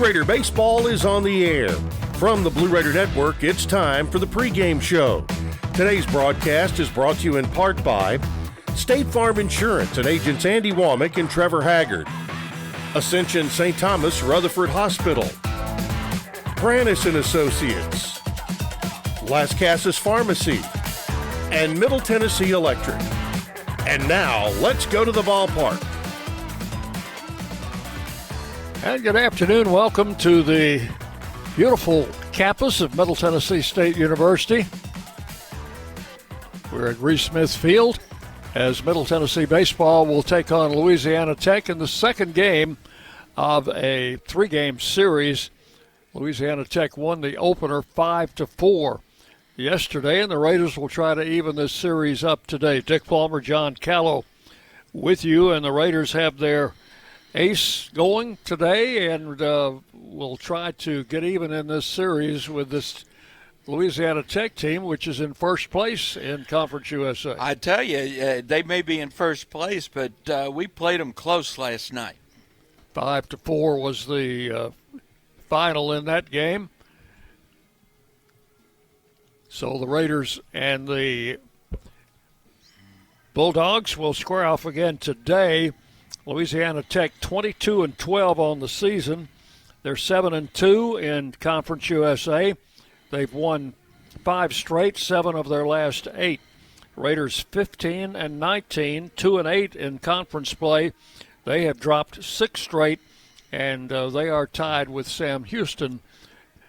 Raider Baseball is on the air. From the Blue Raider Network, it's time for the pregame show. Today's broadcast is brought to you in part by State Farm Insurance and agents Andy Womack and Trevor Haggard, Ascension St. Thomas Rutherford Hospital, Brannis and Associates, Las Casas Pharmacy, and Middle Tennessee Electric. And now, let's go to the ballpark. And good afternoon. Welcome to the beautiful campus of Middle Tennessee State University. We're at Reese Smith Field as Middle Tennessee baseball will take on Louisiana Tech in the second game of a three-game series. Louisiana Tech won the opener 5-4 yesterday, and the Raiders will try to even this series up today. Dick Palmer, John Callow with you, and the Raiders have their ace going today and will try to get even in this series with this Louisiana Tech team, which is in first place in Conference USA. I tell you, they may be in first place, but we played them close last night. 5-4 was the final in that game. So the Raiders and the Bulldogs will square off again today. Louisiana Tech 22-12 on the season. They're 7-2 in Conference USA. They've won 5 straight, 7 of their last 8. Raiders 15-19, 2-8 in conference play. They have dropped 6 straight, and they are tied with Sam Houston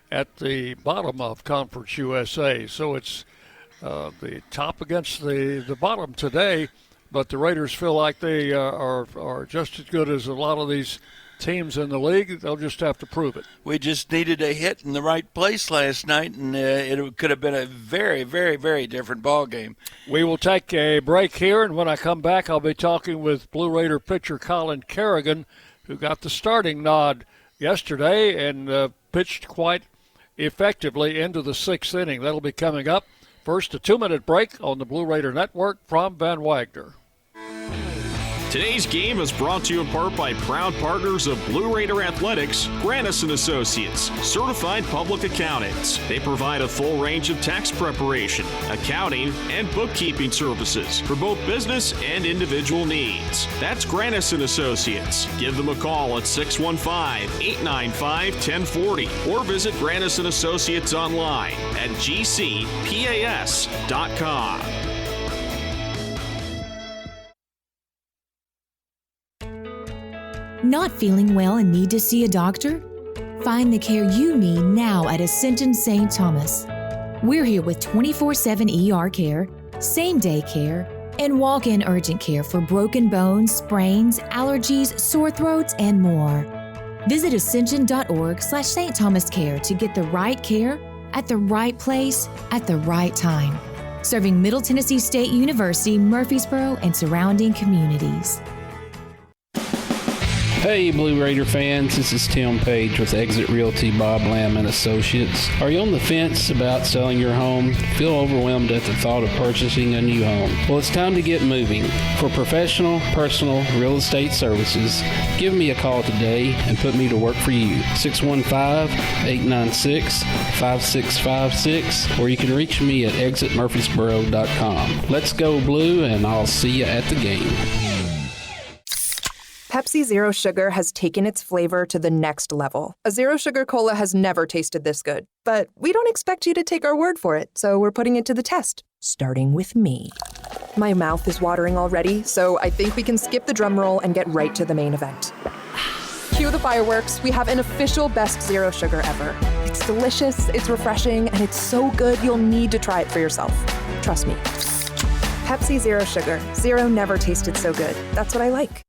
at the bottom of Conference USA. So it's the top against the bottom today. But the Raiders feel like they are just as good as a lot of these teams in the league. They'll just have to prove it. We just needed a hit in the right place last night, and it could have been a very, very, very different ball game. We will take a break here, and when I come back, I'll be talking with Blue Raider pitcher Colin Kerrigan, who got the starting nod yesterday and pitched quite effectively into the 6th inning. That'll be coming up. First, a 2-minute break on the Blue Raider Network from Van Wagner. Today's game is brought to you in part by proud partners of Blue Raider Athletics, Brannis & Associates, certified public accountants. They provide a full range of tax preparation, accounting, and bookkeeping services for both business and individual needs. That's Brannis & Associates. Give them a call at 615-895-1040 or visit Brannis & Associates online at gcpas.com. Not feeling well and need to see a doctor? Find the care you need now at Ascension St. Thomas. We're here with 24/7 ER care, same-day care, and walk-in urgent care for broken bones, sprains, allergies, sore throats, and more. Visit ascension.org/St. Thomas Care to get the right care at the right place at the right time. Serving Middle Tennessee State University, Murfreesboro, and surrounding communities. Hey Blue Raider fans, this is Tim Page with Exit Realty Bob Lamb and Associates. Are you on the fence about selling your home? Feel overwhelmed at the thought of purchasing a new home? Well, it's time to get moving. For professional, personal real estate services, give me a call today and put me to work for you. 615-896-5656, or you can reach me at exitmurfreesboro.com. Let's go Blue, and I'll see you at the game. Pepsi Zero Sugar has taken its flavor to the next level. A Zero Sugar Cola has never tasted this good. But we don't expect you to take our word for it, so we're putting it to the test, starting with me. My mouth is watering already, so I think we can skip the drum roll and get right to the main event. Cue the fireworks. We have an official best Zero Sugar ever. It's delicious, it's refreshing, and it's so good you'll need to try it for yourself. Trust me. Pepsi Zero Sugar. Zero never tasted so good. That's what I like.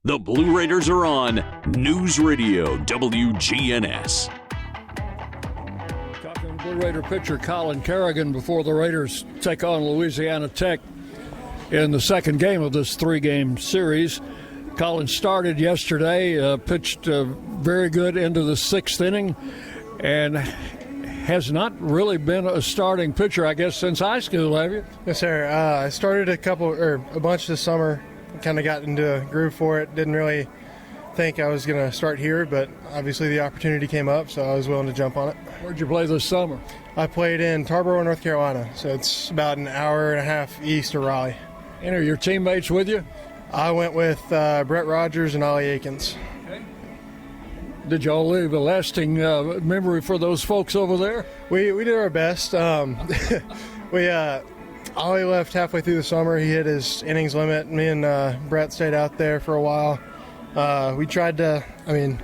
The Blue Raiders are on News Radio WGNS. Talking to Blue Raider pitcher Colin Kerrigan before the Raiders take on Louisiana Tech in the second game of this 3-game series. Colin started yesterday, pitched very good into the 6th inning, and has not really been a starting pitcher, I guess, since high school, have you? Yes, sir. I started a bunch this summer. Kind of got into a groove for it. Didn't really think I was going to start here, but obviously the opportunity came up, so I was willing to jump on it. Where'd you play this summer? I played in Tarboro, North Carolina, so it's about an hour and a half east of Raleigh. And are your teammates with you? I went with Brett Rogers and Ollie Aikens. Did y'all leave a lasting memory for those folks over there? We did our best. Ollie left halfway through the summer. He hit his innings limit. Me and Brett stayed out there for a while. We tried to,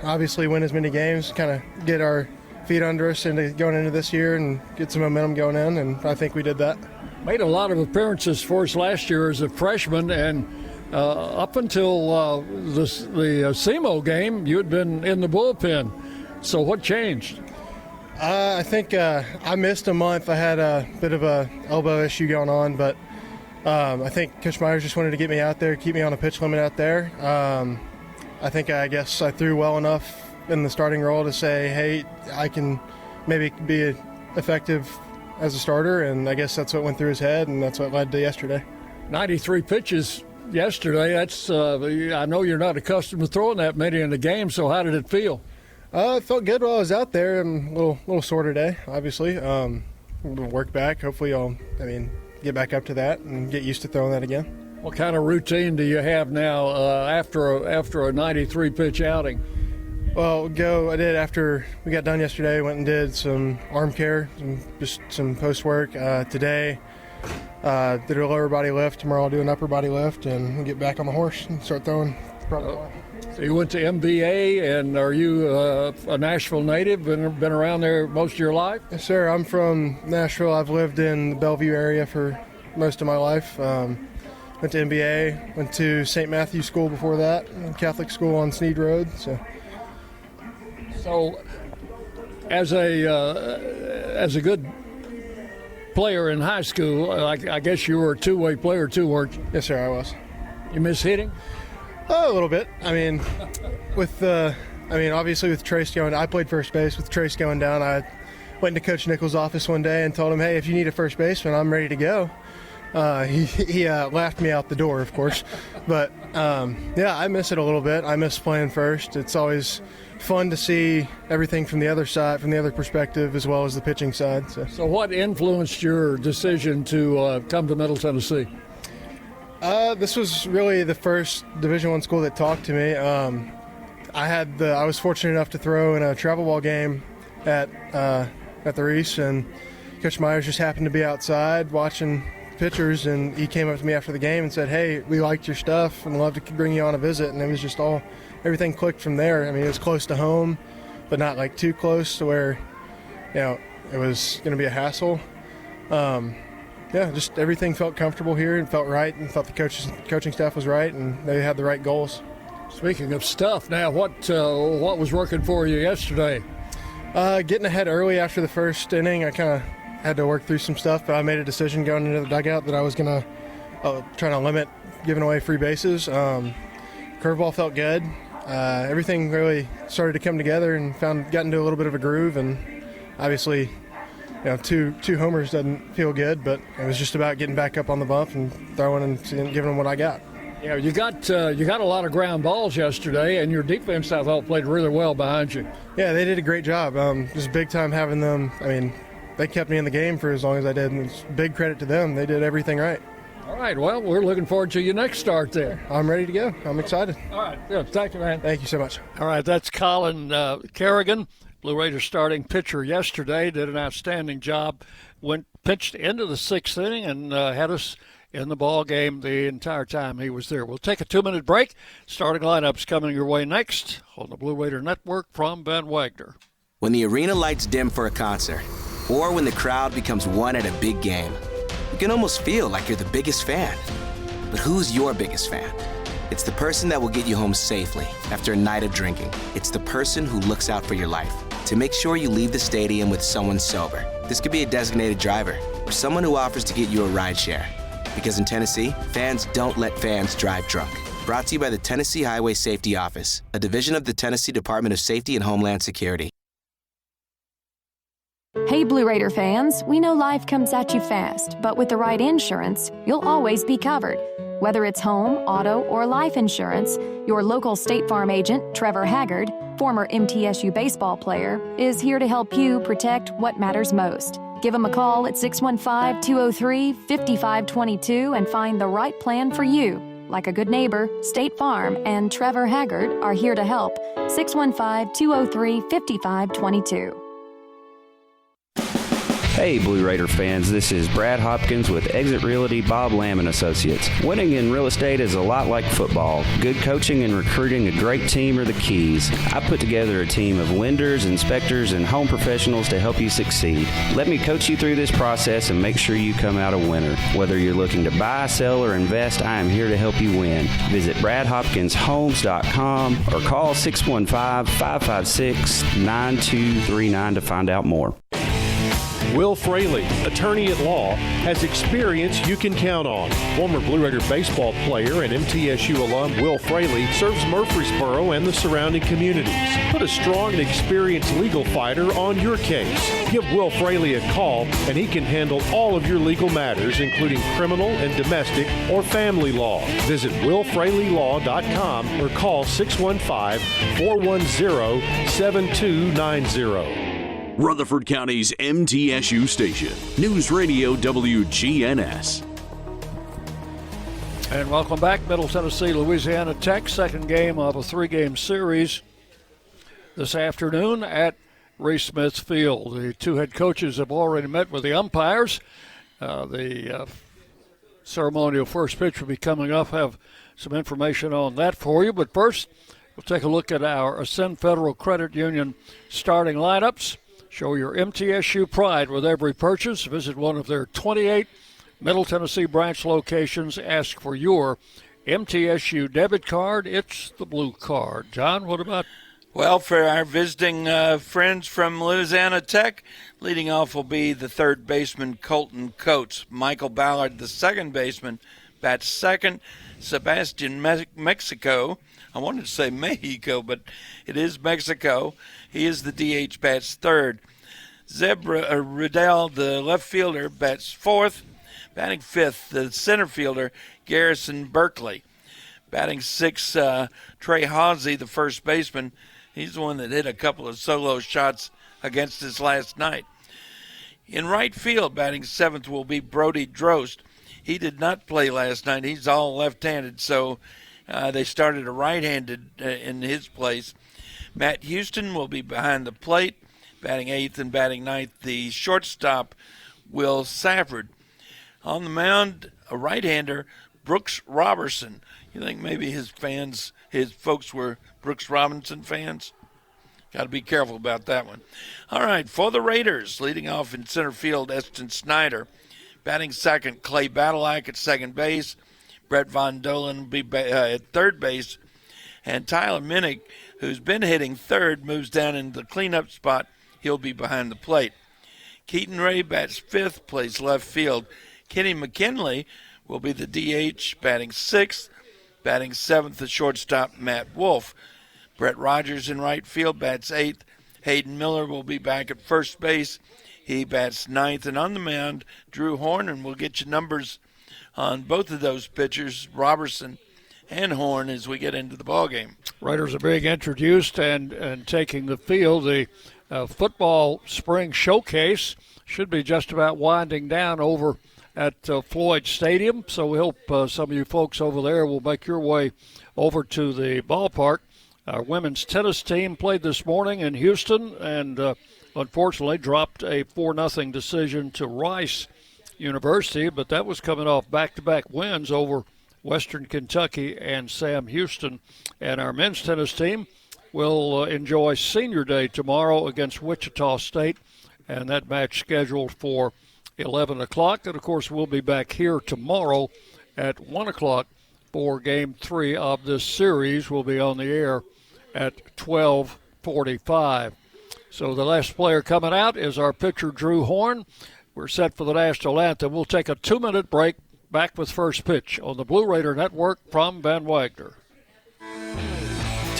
obviously win as many games, kind of get our feet under us going into this year and get some momentum going in, and I think we did that. Made a lot of appearances for us last year as a freshman, and up until the SEMO game, you had been in the bullpen. So what changed? I think I missed a month. I had a bit of a elbow issue going on, but I think Coach Myers just wanted to get me out there, keep me on a pitch limit out there. I guess I threw well enough in the starting role to say, hey, I can maybe be effective as a starter, and I guess that's what went through his head, and that's what led to yesterday. 93 pitches yesterday. That's I know you're not accustomed to throwing that many in the game, so how did it feel? It felt good while I was out there. I'm a little sore today, obviously. We'll work back. Hopefully I'll get back up to that and get used to throwing that again. What kind of routine do you have now after a 93 pitch outing? Well, I did after we got done yesterday. Went and did some arm care, just some post work. Today, did a lower body lift. Tomorrow I'll do an upper body lift and we'll get back on the horse and start throwing. So you went to MBA, and are you a Nashville native? Been around there most of your life? Yes, sir. I'm from Nashville. I've lived in the Bellevue area for most of my life. Went to MBA, went to St. Matthew's School before that, Catholic school on Sneed Road. So as a good player in high school, I guess you were a two-way player too, weren't you? Yes, sir, I was. You miss hitting? A little bit. Obviously with Trace going, I played first base. With Trace going down, I went into Coach Nichols' office one day and told him, hey, if you need a first baseman, I'm ready to go. He laughed me out the door, of course. But, I miss it a little bit. I miss playing first. It's always fun to see everything from the other side, from the other perspective, as well as the pitching side. So what influenced your decision to come to Middle Tennessee? This was really the first Division I school that talked to me. I was fortunate enough to throw in a travel ball game at the Reese, and Coach Myers just happened to be outside watching pitchers, and he came up to me after the game and said, hey, we liked your stuff and love to bring you on a visit. And it was just everything clicked from there. It was close to home, but not like too close to where, it was going to be a hassle. Just everything felt comfortable here and felt right, and thought the coaching staff was right, and they had the right goals. Speaking of stuff, now what was working for you yesterday? Getting ahead early after the first inning, I kind of had to work through some stuff, but I made a decision going into the dugout that I was going to try to limit giving away free bases. Curveball felt good. Everything really started to come together and got into a little bit of a groove, and obviously two homers doesn't feel good, but it was just about getting back up on the bump and throwing and giving them what I got. Yeah, you got a lot of ground balls yesterday, and your defense, I thought, played really well behind you. Yeah, they did a great job. Just big time having them. They kept me in the game for as long as I did, and it's big credit to them. They did everything right. All right, well, we're looking forward to your next start there. I'm ready to go. I'm excited. All right, yeah, thank you, man. Thank you so much. All right, that's Colin Kerrigan, Blue Raiders starting pitcher yesterday, did an outstanding job, pitched into the sixth inning and had us in the ball game the entire time he was there. We'll take a 2-minute break. Starting lineups coming your way next on the Blue Raider Network from Ben Wagner. When the arena lights dim for a concert, or when the crowd becomes one at a big game, you can almost feel like you're the biggest fan. But who's your biggest fan? It's the person that will get you home safely after a night of drinking. It's the person who looks out for your life to make sure you leave the stadium with someone sober. This could be a designated driver or someone who offers to get you a ride share. Because in Tennessee, fans don't let fans drive drunk. Brought to you by the Tennessee Highway Safety Office, a division of the Tennessee Department of Safety and Homeland Security. Hey Blue Raider fans, we know life comes at you fast, but with the right insurance, you'll always be covered. Whether it's home, auto, or life insurance, your local State Farm agent, Trevor Haggard, former MTSU baseball player, is here to help you protect what matters most. Give him a call at 615-203-5522 and find the right plan for you. Like a good neighbor, State Farm and Trevor Haggard are here to help. 615-203-5522. Hey Blue Raider fans, this is Brad Hopkins with Exit Realty Bob Lamb and Associates. Winning in real estate is a lot like football. Good coaching and recruiting a great team are the keys. I put together a team of lenders, inspectors, and home professionals to help you succeed. Let me coach you through this process and make sure you come out a winner. Whether you're looking to buy, sell, or invest, I am here to help you win. Visit BradHopkinsHomes.com or call 615-556-9239 to find out more. Will Fraley, attorney at law, has experience you can count on. Former Blue Raider baseball player and MTSU alum Will Fraley serves Murfreesboro and the surrounding communities. Put a strong and experienced legal fighter on your case. Give Will Fraley a call and he can handle all of your legal matters, including criminal and domestic or family law. Visit willfraleylaw.com or call 615-410-7290. Rutherford County's MTSU station, News Radio WGNS. And welcome back, Middle Tennessee, Louisiana Tech, second game of a three-game series this afternoon at Reese Smith Field. The two head coaches have already met with the umpires. The ceremonial first pitch will be coming up. Have some information on that for you. But first, we'll take a look at our Ascend Federal Credit Union starting lineups. Show your MTSU pride with every purchase. Visit one of their 28 Middle Tennessee branch locations. Ask for your MTSU debit card. It's the blue card. John, what about? Well, for our visiting friends from Louisiana Tech, leading off will be the third baseman, Colton Coates. Michael Ballard, the second baseman, bats second. Sebastian Mexico. I wanted to say Mexico, but it is Mexico. He is the DH, bats third. Zeb Riddell, the left fielder, bats fourth. Batting fifth, the center fielder, Garrison Berkeley. Batting sixth, Trey Hawsey, the first baseman. He's the one that hit a couple of solo shots against us last night. In right field, batting seventh will be Brody Drost. He did not play last night. He's all left-handed, so they started a right-handed in his place. Matt Houston will be behind the plate, batting eighth and batting ninth. The shortstop, Will Safford. On the mound, a right-hander, Brooks Robertson. You think maybe his folks were Brooks Robinson fans? Got to be careful about that one. All right, for the Raiders, leading off in center field, Eston Snyder. Batting second, Clay Badalak at second base. Brett Von Dolan will be at third base. And Tyler Minnick, who's been hitting third, moves down into the cleanup spot. He'll be behind the plate. Keaton Ray bats fifth, plays left field. Kenny McKinley will be the DH, batting sixth. Batting seventh, the shortstop, Matt Wolf. Brett Rogers in right field bats eighth. Hayden Miller will be back at first base. He bats ninth. And on the mound, Drew Horn, and we'll get you numbers on both of those pitchers, Robertson and Horn, as we get into the ballgame. Raiders are being introduced and taking the field. The football spring showcase should be just about winding down over at Floyd Stadium. So we hope some of you folks over there will make your way over to the ballpark. Our women's tennis team played this morning in Houston and unfortunately dropped a 4-0 decision to Rice University, but that was coming off back-to-back wins over Western Kentucky and Sam Houston. And our men's tennis team will enjoy Senior Day tomorrow against Wichita State, and that match scheduled for 11 o'clock. And, of course, we'll be back here tomorrow at 1 o'clock for Game 3 of this series. We'll be on the air at 12:45. So the last player coming out is our pitcher, Drew Horn. We're set for the national anthem. We'll take a 2-minute break. Back with first pitch on the Blue Raider Network from Van Wagner.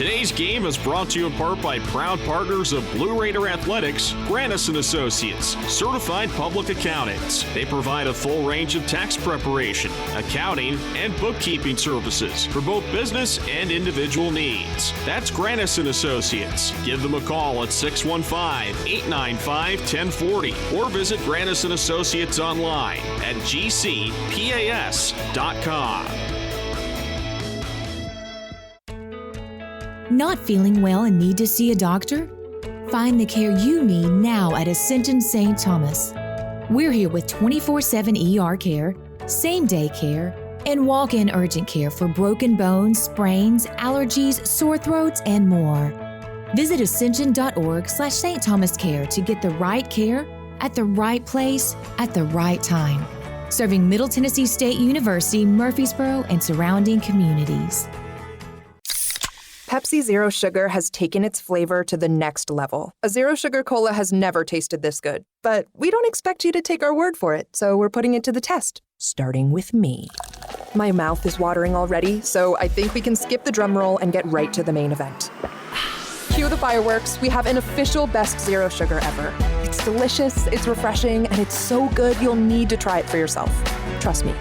Today's game is brought to you in part by proud partners of Blue Raider Athletics, Granis & Associates, certified public accountants. They provide a full range of tax preparation, accounting, and bookkeeping services for both business and individual needs. That's Granis & Associates. Give them a call at 615-895-1040 or visit Granis & Associates online at gcpas.com. Not feeling well and need to see a doctor? Find the care you need now at Ascension St. Thomas. We're here with 24/7 ER care, same-day care, and walk-in urgent care for broken bones, sprains, allergies, sore throats, and more. Visit ascension.org/St. Thomas Care to get the right care at the right place at the right time. Serving Middle Tennessee State University, Murfreesboro, and surrounding communities. Pepsi Zero Sugar has taken its flavor to the next level. A Zero Sugar Cola has never tasted this good. But we don't expect you to take our word for it, so we're putting it to the test, starting with me. My mouth is watering already, so I think we can skip the drum roll and get right to the main event. Cue the fireworks. We have an official best Zero Sugar ever. It's delicious, it's refreshing, and it's so good you'll need to try it for yourself. Trust me.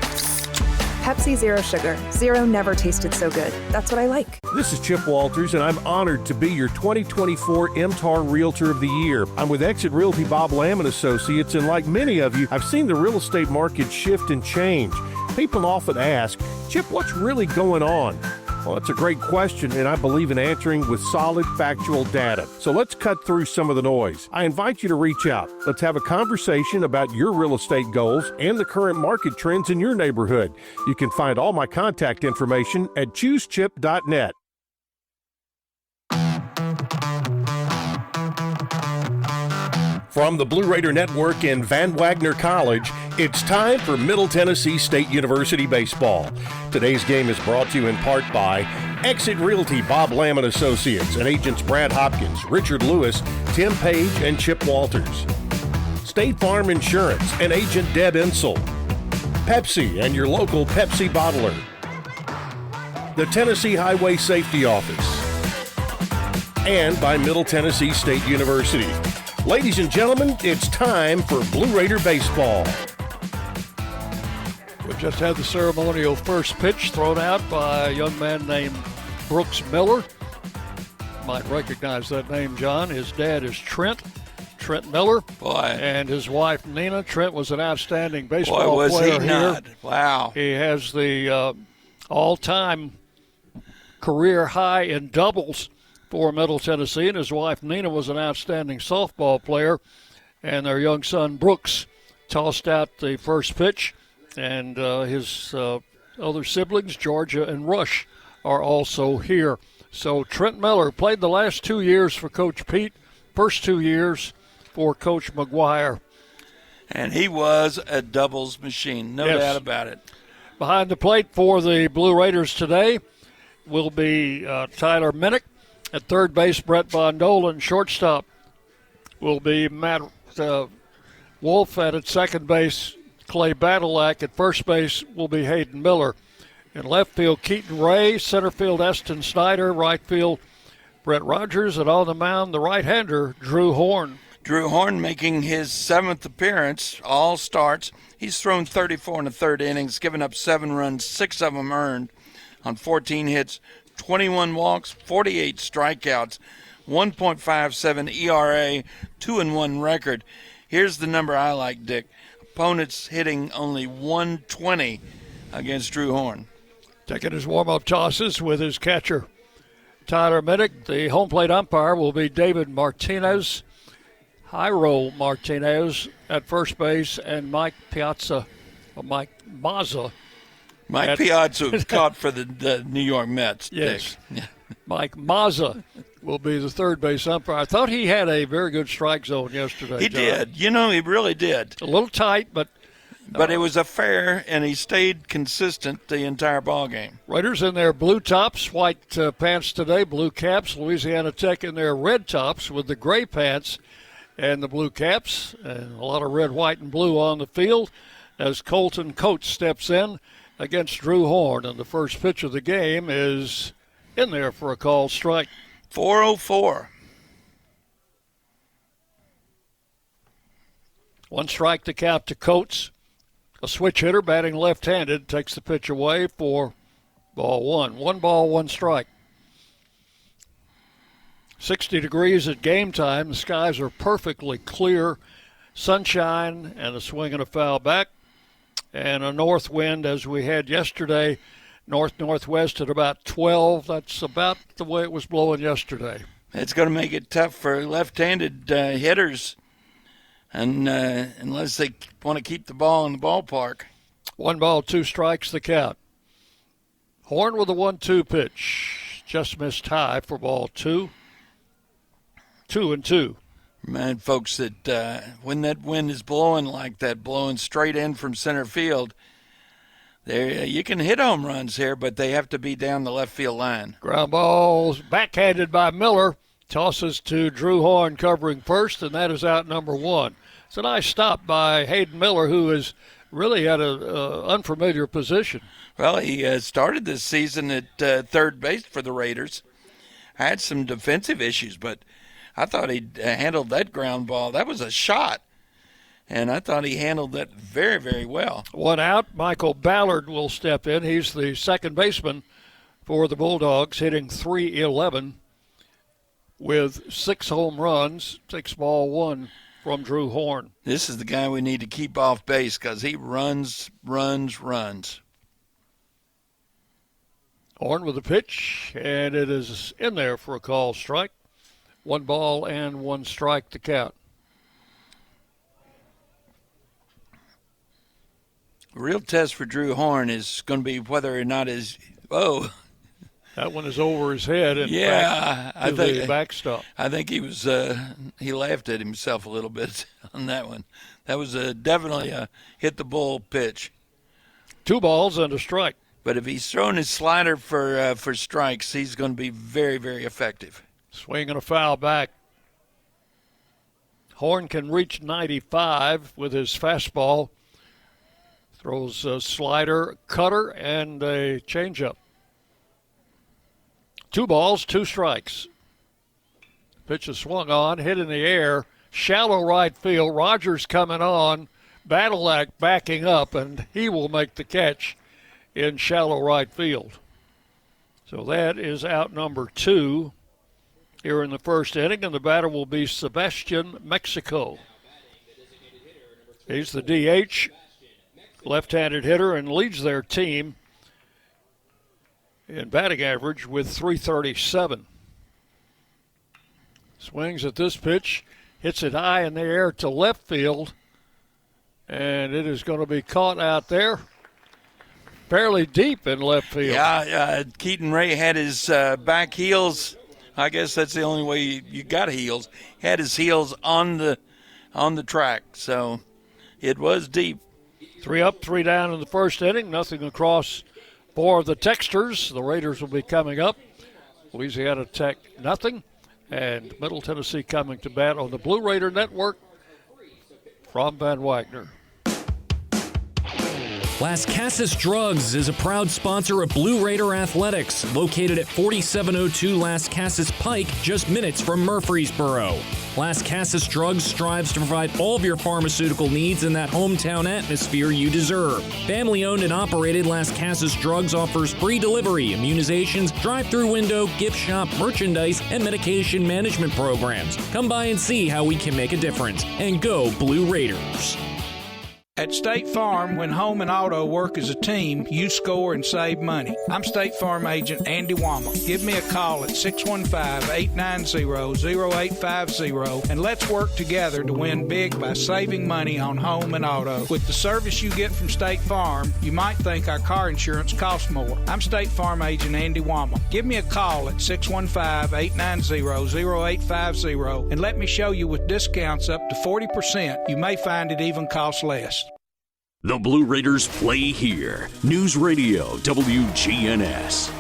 Pepsi Zero Sugar. Zero never tasted so good. That's what I like. This is Chip Walters, and I'm honored to be your 2024 MTAR Realtor of the Year. I'm with Exit Realty Bob Lamb & Associates, and like many of you, I've seen the real estate market shift and change. People often ask, Chip, what's really going on? Well, that's a great question, and I believe in answering with solid, factual data. So let's cut through some of the noise. I invite you to reach out. Let's have a conversation about your real estate goals and the current market trends in your neighborhood. You can find all my contact information at choosechip.net. From the Blue Raider Network in Van Wagner College, it's time for Middle Tennessee State University baseball. Today's game is brought to you in part by Exit Realty Bob Lamb & Associates and agents Brad Hopkins, Richard Lewis, Tim Page, and Chip Walters. State Farm Insurance and agent Deb Insel. Pepsi and your local Pepsi bottler. The Tennessee Highway Safety Office. And by Middle Tennessee State University. Ladies and gentlemen, it's time for Blue Raider baseball. We just had the ceremonial first pitch thrown out by a young man named Brooks Miller. You might recognize that name, John. His dad is Trent Miller. Boy. And his wife, Nina. Trent was an outstanding baseball was player he here. Not? Wow. He has the all-time career high in doubles for Middle Tennessee, and his wife Nina was an outstanding softball player, and their young son Brooks tossed out the first pitch, and his other siblings, Georgia and Rush, are also here. So Trent Miller played the last 2 years for Coach Pete, first 2 years for Coach McGuire. And he was a doubles machine, no doubt about it. Behind the plate for the Blue Raiders today will be Tyler Minnick. At third base, Brett Von Dolan. Shortstop will be Matt Wolf. At second base, Clay Badalak. At first base will be Hayden Miller. In left field, Keaton Ray. Center field, Eston Snyder. Right field, Brett Rogers. And on the mound, the right-hander, Drew Horn. Drew Horn making his 7th appearance, all starts. He's thrown 34 in the third innings, given up 7 runs, 6 of them earned on 14 hits. 21 walks, 48 strikeouts, 1.57 ERA, 2-1 record. Here's the number I like, Dick. Opponents hitting only 120 against Drew Horn. Taking his warm-up tosses with his catcher, Tyler Minnick. The home plate umpire will be David Martinez. Jairo Martinez at first base, and Mike Mazza. Mike Piazza was caught for the New York Mets. Yes. Mike Mazza will be the third base umpire. I thought he had a very good strike zone yesterday. He did. You know, he really did. A little tight, but it was a fair, and he stayed consistent the entire ball game. Raiders in their blue tops, white pants today, blue caps. Louisiana Tech in their red tops with the gray pants and the blue caps. And a lot of red, white, and blue on the field as Colton Coates steps in against Drew Horn. And the first pitch of the game is in there for a called strike. 4:04. One strike to count to Coates. A switch hitter batting left-handed takes the pitch away for ball one. 1 ball, 1 strike. 60 degrees at game time. The skies are perfectly clear. Sunshine and a swing and a foul back. And a north wind as we had yesterday. North-northwest at about 12. That's about the way it was blowing yesterday. It's going to make it tough for left-handed hitters, and unless they want to keep the ball in the ballpark. 1 ball, 2 strikes, the count. Horn with a 1-2 pitch. Just missed high for ball 2. 2-2. Remind folks that when that wind is blowing like that, blowing straight in from center field, there you can hit home runs here, but they have to be down the left field line. Ground balls backhanded by Miller. Tosses to Drew Horn covering first, and that is out number 1. It's a nice stop by Hayden Miller, who is really at an unfamiliar position. Well, he started this season at third base for the Raiders. Had some defensive issues, but I thought he handled that ground ball. That was a shot, and I thought he handled that very, very well. 1 out. Michael Ballard will step in. He's the second baseman for the Bulldogs, hitting .311 with 6 home runs. Takes ball 1 from Drew Horn. This is the guy we need to keep off base because he runs. Horn with a pitch, and it is in there for a call strike. 1 ball and 1 strike to count. The real test for Drew Horn is going to be whether or not his that one is over his head and I think the backstop. I think he was he laughed at himself a little bit on that one. That was definitely a hit the bull pitch. 2 balls and a strike. But if he's throwing his slider for strikes, he's going to be very, very effective. Swing and a foul back. Horn can reach 95 with his fastball. Throws a slider, cutter, and a changeup. 2 balls, 2 strikes. Pitch is swung on, hit in the air, shallow right field. Rogers coming on, Badylak backing up, and he will make the catch in shallow right field. So that is out number 2 here in the first inning, and the batter will be Sebastian Mexico. He's the DH, left-handed hitter, and leads their team in batting average with .337. Swings at this pitch, hits it high in the air to left field, and it is going to be caught out there fairly deep in left field. Yeah, Keaton Ray had his back heels. I guess that's the only way you got heels. He had his heels on the track, so it was deep. 3 up, 3 down in the first inning. Nothing across for the Texters. The Raiders will be coming up. Louisiana Tech, nothing. And Middle Tennessee coming to bat on the Blue Raider Network from Van Wagner. Las Casas Drugs is a proud sponsor of Blue Raider Athletics, located at 4702 Las Casas Pike, just minutes from Murfreesboro. Las Casas Drugs strives to provide all of your pharmaceutical needs in that hometown atmosphere you deserve. Family-owned and operated, Las Casas Drugs offers free delivery, immunizations, drive-through window, gift shop, merchandise, and medication management programs. Come by and see how we can make a difference. And go Blue Raiders. At State Farm, when home and auto work as a team, you score and save money. I'm State Farm agent Andy Wama. Give me a call at 615-890-0850 and let's work together to win big by saving money on home and auto. With the service you get from State Farm, you might think our car insurance costs more. I'm State Farm agent Andy Wama. Give me a call at 615-890-0850 and let me show you with discounts up to 40%. You may find it even costs less. The Blue Raiders play here. News Radio WGNS.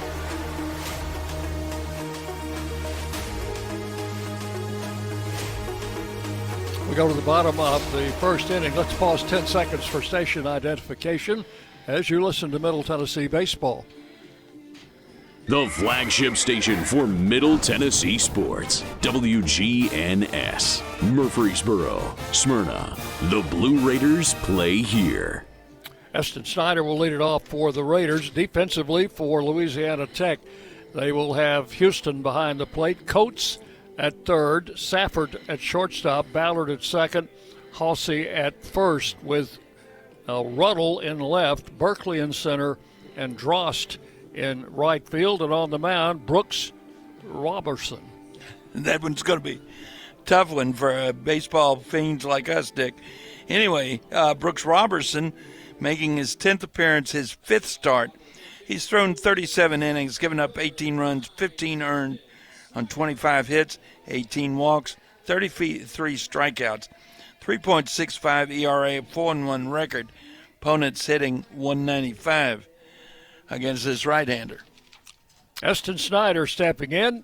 We go to the bottom of the first inning. Let's pause 10 seconds for station identification as you listen to Middle Tennessee baseball. The flagship station for Middle Tennessee sports. WGNS. Murfreesboro, Smyrna. The Blue Raiders play here. Eston Snyder will lead it off for the Raiders. Defensively for Louisiana Tech, they will have Houston behind the plate, Coates at third, Safford at shortstop, Ballard at second, Halsey at first with Ruddle in left, Berkeley in center, and Drost in right field. And on the mound, Brooks Robertson. That one's going to be a tough one for baseball fiends like us, Dick. Anyway, Brooks Robertson making his 10th appearance, his 5th start. He's thrown 37 innings, given up 18 runs, 15 earned on 25 hits, 18 walks, 33 strikeouts, 3.65 ERA, 4-1 record. Opponents hitting 195 against this right-hander. Eston Snyder stepping in.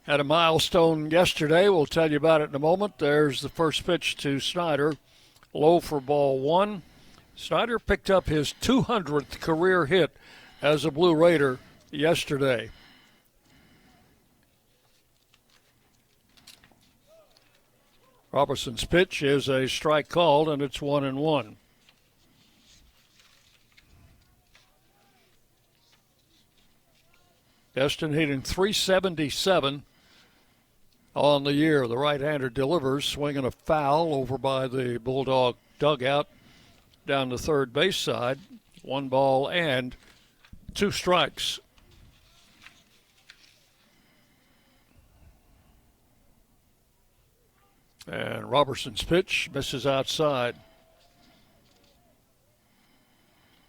Had a milestone yesterday. We'll tell you about it in a moment. There's the first pitch to Snyder. Low for ball one. Snyder picked up his 200th career hit as a Blue Raider yesterday. Robertson's pitch is a strike called, and it's 1-1. Eston hitting .377 on the year. The right-hander delivers, swinging a foul over by the Bulldog dugout down the third base side. 1 ball and 2 strikes. And Robertson's pitch misses outside.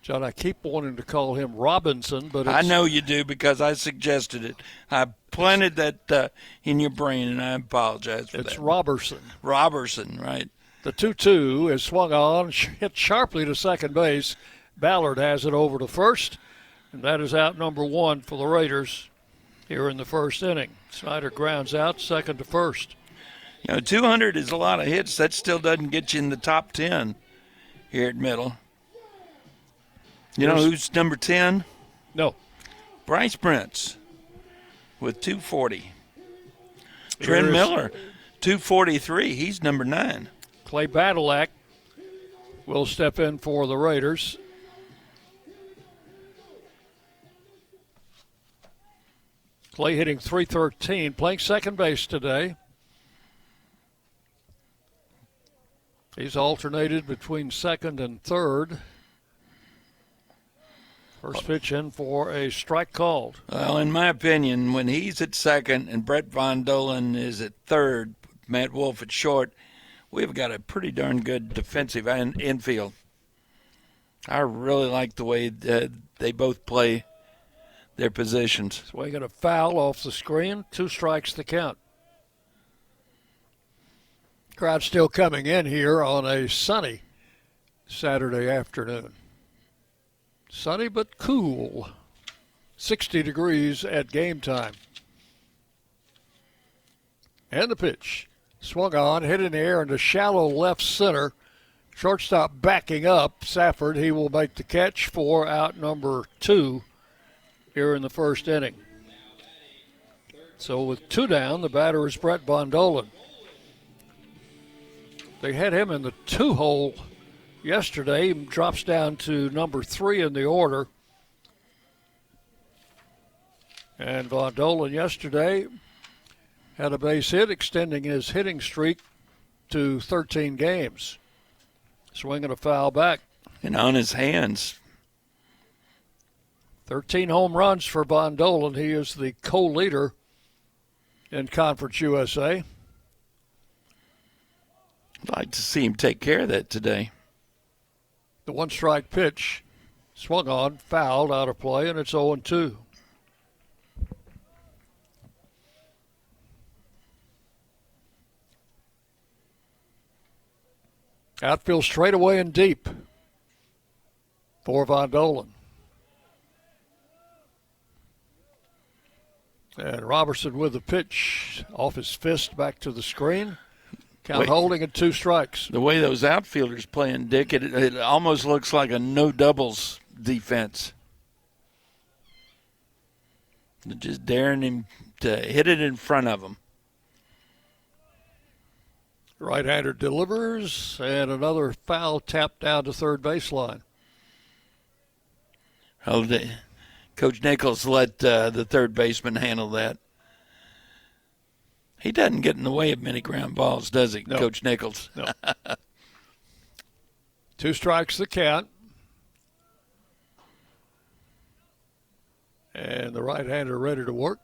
John, I keep wanting to call him Robinson, but I know you do because I suggested it. I planted that in your brain, and I apologize for that. It's Robertson. Robertson, right. The 2-2 is swung on, hit sharply to second base. Ballard has it over to first, and that is out number 1 for the Raiders here in the first inning. Snyder grounds out, second to first. 200 is a lot of hits. That still doesn't get you in the top 10 here at Middle. You know who's number 10? No. Bryce Prince with 240. Trent Miller, 243. He's number 9. Clay Badalak will step in for the Raiders. Clay hitting .313, playing second base today. He's alternated between second and third. First pitch in for a strike called. Well, in my opinion, when he's at second and Brett Von Dolan is at third, Matt Wolf at short, we've got a pretty darn good defensive infield. I really like the way they both play their positions. Swinging a foul off the screen, 2 strikes to count. Crowd still coming in here on a sunny Saturday afternoon. Sunny but cool. 60 degrees at game time. And the pitch. Swung on, hit in the air into shallow left center. Shortstop backing up. Safford, he will make the catch for out number 2 here in the first inning. So with 2 down, the batter is Brett Von Dolan. They had him in the 2-hole yesterday. He drops down to number 3 in the order. And Von Dolan yesterday had a base hit, extending his hitting streak to 13 games. Swinging a foul back. And on his hands. 13 home runs for Von Dolan. He is the co-leader in Conference USA. I'd like to see him take care of that today. The 1-strike pitch swung on, fouled, out of play, and it's 0-2. Outfield straight away and deep for Von Dolan. And Robertson with the pitch off his fist back to the screen. Count holding at 2 strikes. The way those outfielders playing, Dick, it almost looks like a no doubles defense. Just daring him to hit it in front of him. Right-hander delivers, and another foul tapped down to third baseline. Coach Nichols let the third baseman handle that. He doesn't get in the way of many ground balls, does he, no. Coach Nichols? No. 2 strikes the count. And the right-hander ready to work.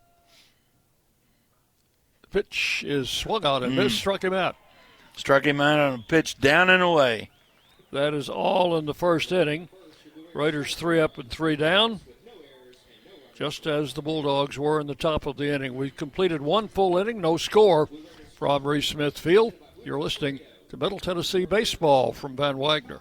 The pitch is swung on and missed, struck him out. Struck him out on a pitch down and away. That is all in the first inning. Raiders 3 up and 3 down, just as the Bulldogs were in the top of the inning. We completed 1 full inning, no score from Reese Smith Field. You're listening to Middle Tennessee Baseball from Van Wagner.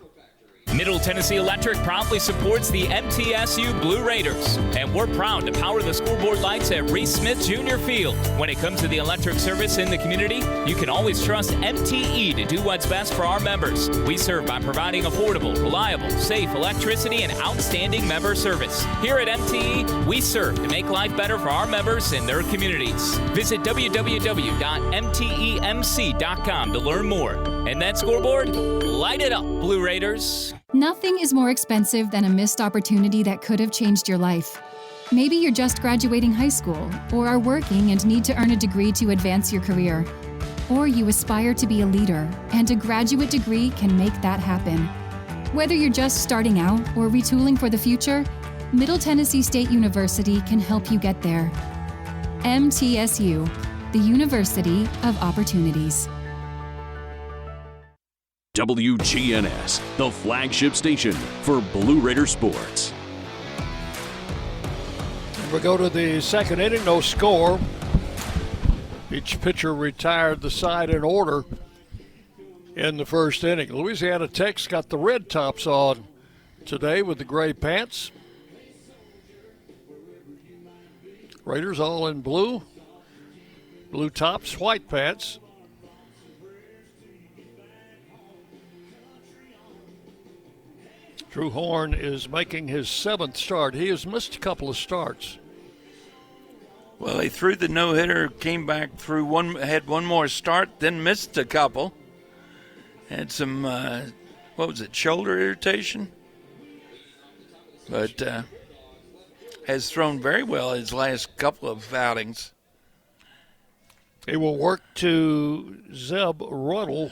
Middle Tennessee Electric proudly supports the MTSU Blue Raiders, and we're proud to power the scoreboard lights at Reese Smith Jr. Field. When it comes to the electric service in the community, you can always trust MTE to do what's best for our members. We serve by providing affordable, reliable, safe electricity and outstanding member service. Here at MTE, we serve to make life better for our members and their communities. Visit www.mtemc.com to learn more. And that scoreboard, light it up, Blue Raiders. Nothing is more expensive than a missed opportunity that could have changed your life. Maybe you're just graduating high school, or are working and need to earn a degree to advance your career. Or you aspire to be a leader, and a graduate degree can make that happen. Whether you're just starting out or retooling for the future, Middle Tennessee State University can help you get there. MTSU, the University of Opportunities. WGNS, the flagship station for Blue Raider sports. And we go to the second inning, no score. Each pitcher retired the side in order in the first inning. Louisiana Tech's got the red tops on today with the gray pants. Raiders all in blue. Blue tops, white pants. Drew Horn is making his 7th start. He has missed a couple of starts. Well, he threw the no-hitter, came back through had one more start, then missed a couple. Had some, shoulder irritation? But has thrown very well his last couple of outings. He will work to Zeb Ruddle.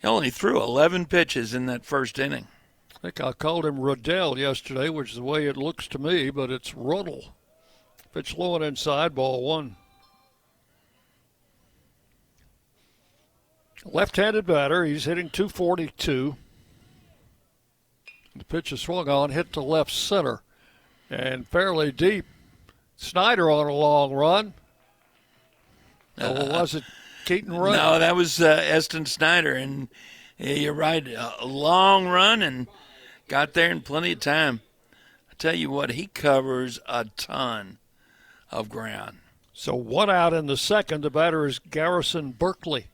He only threw 11 pitches in that first inning. I think I called him Ruddell yesterday, which is the way it looks to me, but it's Ruddle. Pitch low and inside, ball 1. Left-handed batter, he's hitting .242. The pitch is swung on, hit to left center, and fairly deep. Snyder on a long run. Or was it Keaton Ray? No, that was Eston Snyder, and you're right, a long run and got there in plenty of time. I tell you what, he covers a ton of ground. So 1 out in the second. The batter is Garrison Berkeley.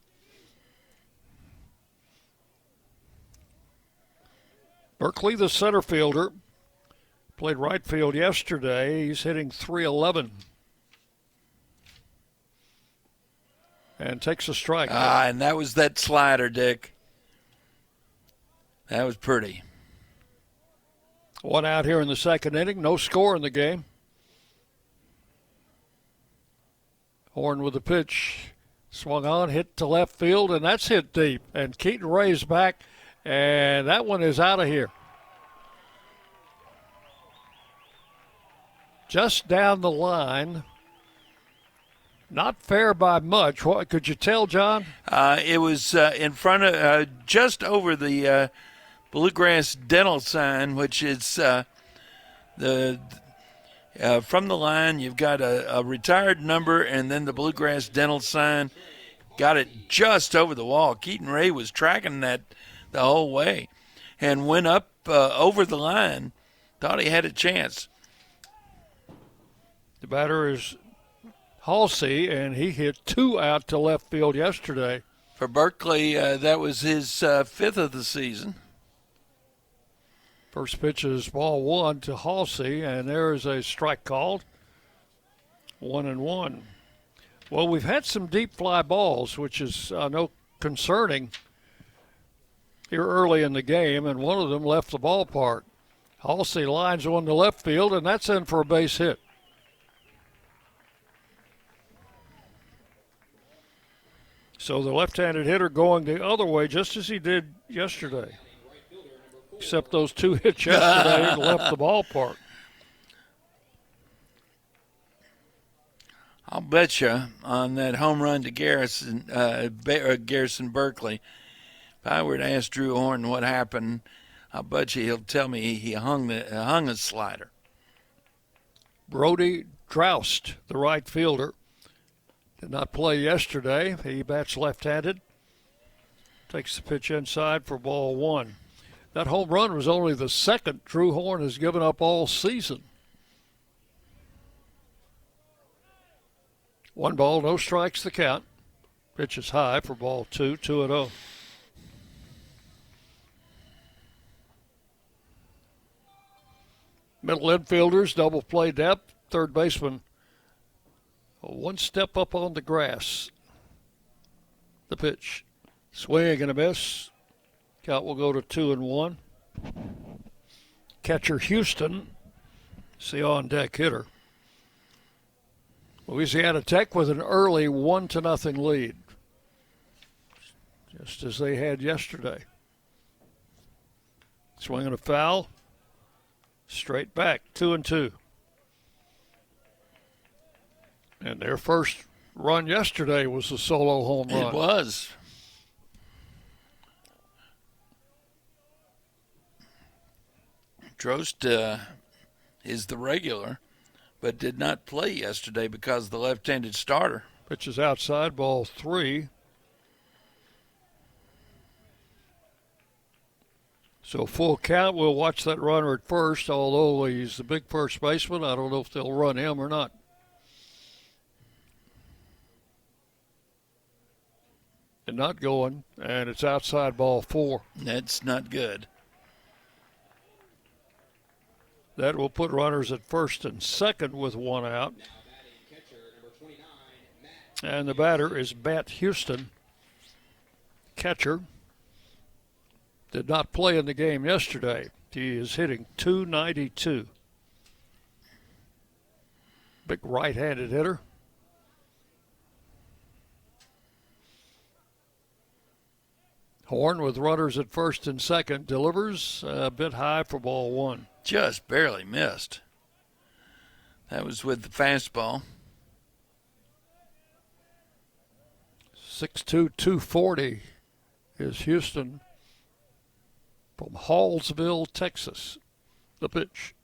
Berkeley, the center fielder, played right field yesterday. He's hitting .311. And takes a strike. And that was that slider, Dick. That was pretty. 1 out here in the second inning. No score in the game. Horn with the pitch. Swung on, hit to left field, and that's hit deep. And Keaton Ray's back, and that one is out of here. Just down the line. Not fair by much. What could you tell, John? It was in front of, just over the Bluegrass Dental sign, which is from the line. You've got a retired number, and then the Bluegrass Dental sign. Got it just over the wall. Keaton Ray was tracking that the whole way, and went up over the line. Thought he had a chance. The batter is Halsey, and he hit 2 out to left field yesterday. For Berkeley, that was his 5th of the season. First pitch is ball 1 to Halsey, and there is a strike called. 1-1. Well, we've had some deep fly balls, which is, I know, concerning here early in the game, and one of them left the ballpark. Halsey lines one to left field, and that's in for a base hit. So the left-handed hitter going the other way, just as he did yesterday. Except those 2 hits yesterday left the ballpark. I'll bet you on that home run to Garrison Berkeley. If I were to ask Drew Horton what happened, I'll bet you he'll tell me he hung a slider. Brody Droust, the right fielder, did not play yesterday. He bats left-handed. Takes the pitch inside for ball 1. That home run was only the second Drew Horton has given up all season. 1 ball, no strikes the count. Pitch is high for ball 2, 2-0. Middle infielders, double play depth. Third baseman, 1 step up on the grass. The pitch. Swing and a miss. Count will go to 2-1. Catcher Houston, is the on-deck hitter. Louisiana Tech with an early 1-0 lead, just as they had yesterday. Swinging a foul, straight back, 2-2. And their first run yesterday was a solo home run. It was. Drost is the regular, but did not play yesterday because of the left-handed starter. Pitch is outside, ball 3. So full count. We'll watch that runner at first, although he's the big first baseman. I don't know if they'll run him or not. And not going, and it's outside, ball 4. That's not good. That will put runners at first and second with 1 out. And the batter is Matt Houston. Catcher did not play in the game yesterday. He is hitting .292. Big right-handed hitter. Horn with runners at first and second delivers a bit high for ball 1. Just barely missed. That was with the fastball. 6'2", 240 is Houston from Hallsville, Texas. The pitch.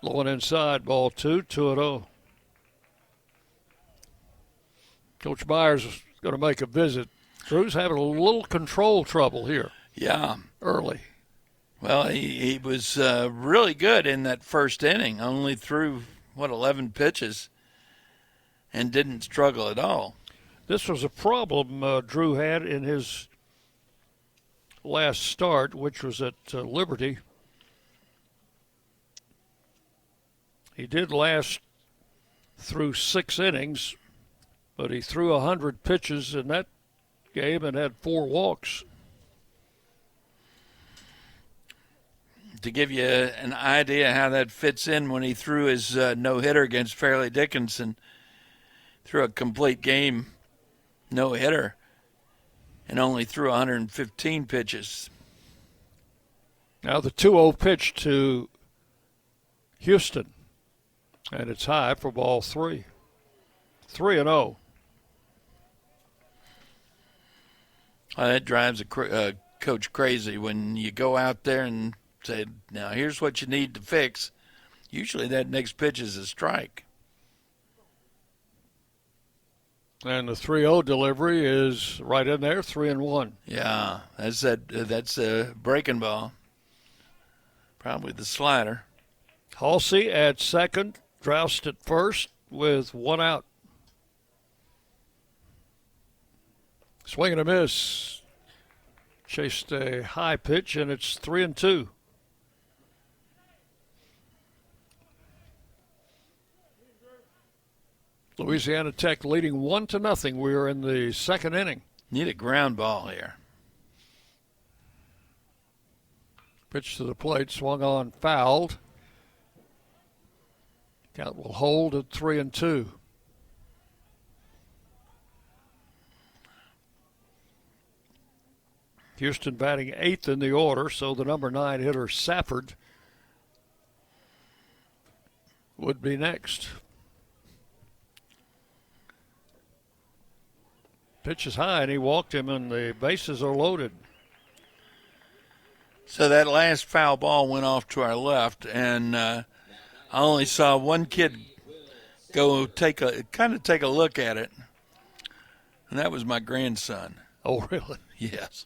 Low and inside, ball 2, 2-0. Coach Myers is going to make a visit. Drew's having a little control trouble here. Yeah. Early. Well, he was really good in that first inning, only threw, 11 pitches, and didn't struggle at all. This was a problem Drew had in his last start, which was at Liberty. He did last through 6 innings, but he threw 100 pitches in that game and had 4 walks. To give you an idea how that fits in, when he threw his no-hitter against Fairleigh Dickinson, threw a complete game no-hitter and only threw 115 pitches. Now the 2-0 pitch to Houston, and it's high for ball 3. 3-0. That drives a coach crazy when you go out there and say, now here's what you need to fix. Usually that next pitch is a strike. And the 3-0 delivery is right in there, 3-1. Yeah, that's a breaking ball. Probably the slider. Halsey at second, Droust at first with 1 out. Swing and a miss. Chased a high pitch, and it's 3-2. Louisiana Tech leading 1-0. We are in the second inning. Need a ground ball here. Pitch to the plate, swung on, fouled. Count will hold at 3-2. Houston batting 8th in the order, so the number 9 hitter, Safford, would be next. Pitch is high, and he walked him, and the bases are loaded. So that last foul ball went off to our left, and I only saw one kid go take a look at it, and that was my grandson. Oh, really? Yes.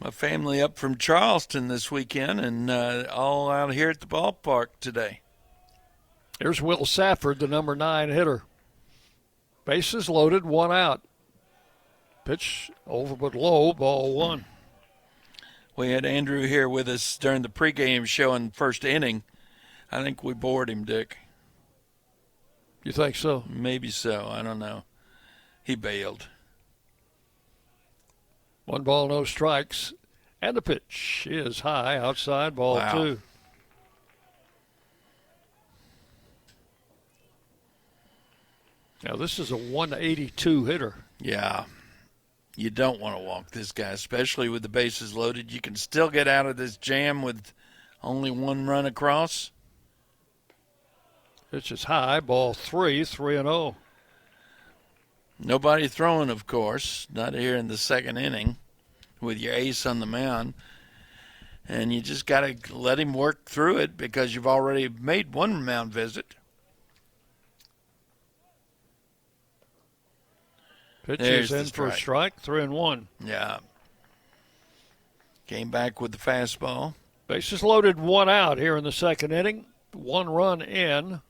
My family up from Charleston this weekend, and all out here at the ballpark today. Here's Will Safford, the number 9 hitter. Bases loaded, 1 out. Pitch over but low, ball 1. We had Andrew here with us during the pregame show in the first inning. I think we bored him, Dick. You think so? Maybe so. I don't know. He bailed. 1 ball, no strikes. And the pitch is high, outside, ball 2. Now, this is a 182 hitter. Yeah. You don't want to walk this guy, especially with the bases loaded. You can still get out of this jam with only 1 run across. Pitch is high, ball 3, 3-0. Nobody throwing, of course, not here in the second inning with your ace on the mound. And you just got to let him work through it because you've already made 1 mound visit. Pitch is in for a strike, 3-1. Yeah. Came back with the fastball. Bases loaded, 1 out here in the second inning. 1 run in.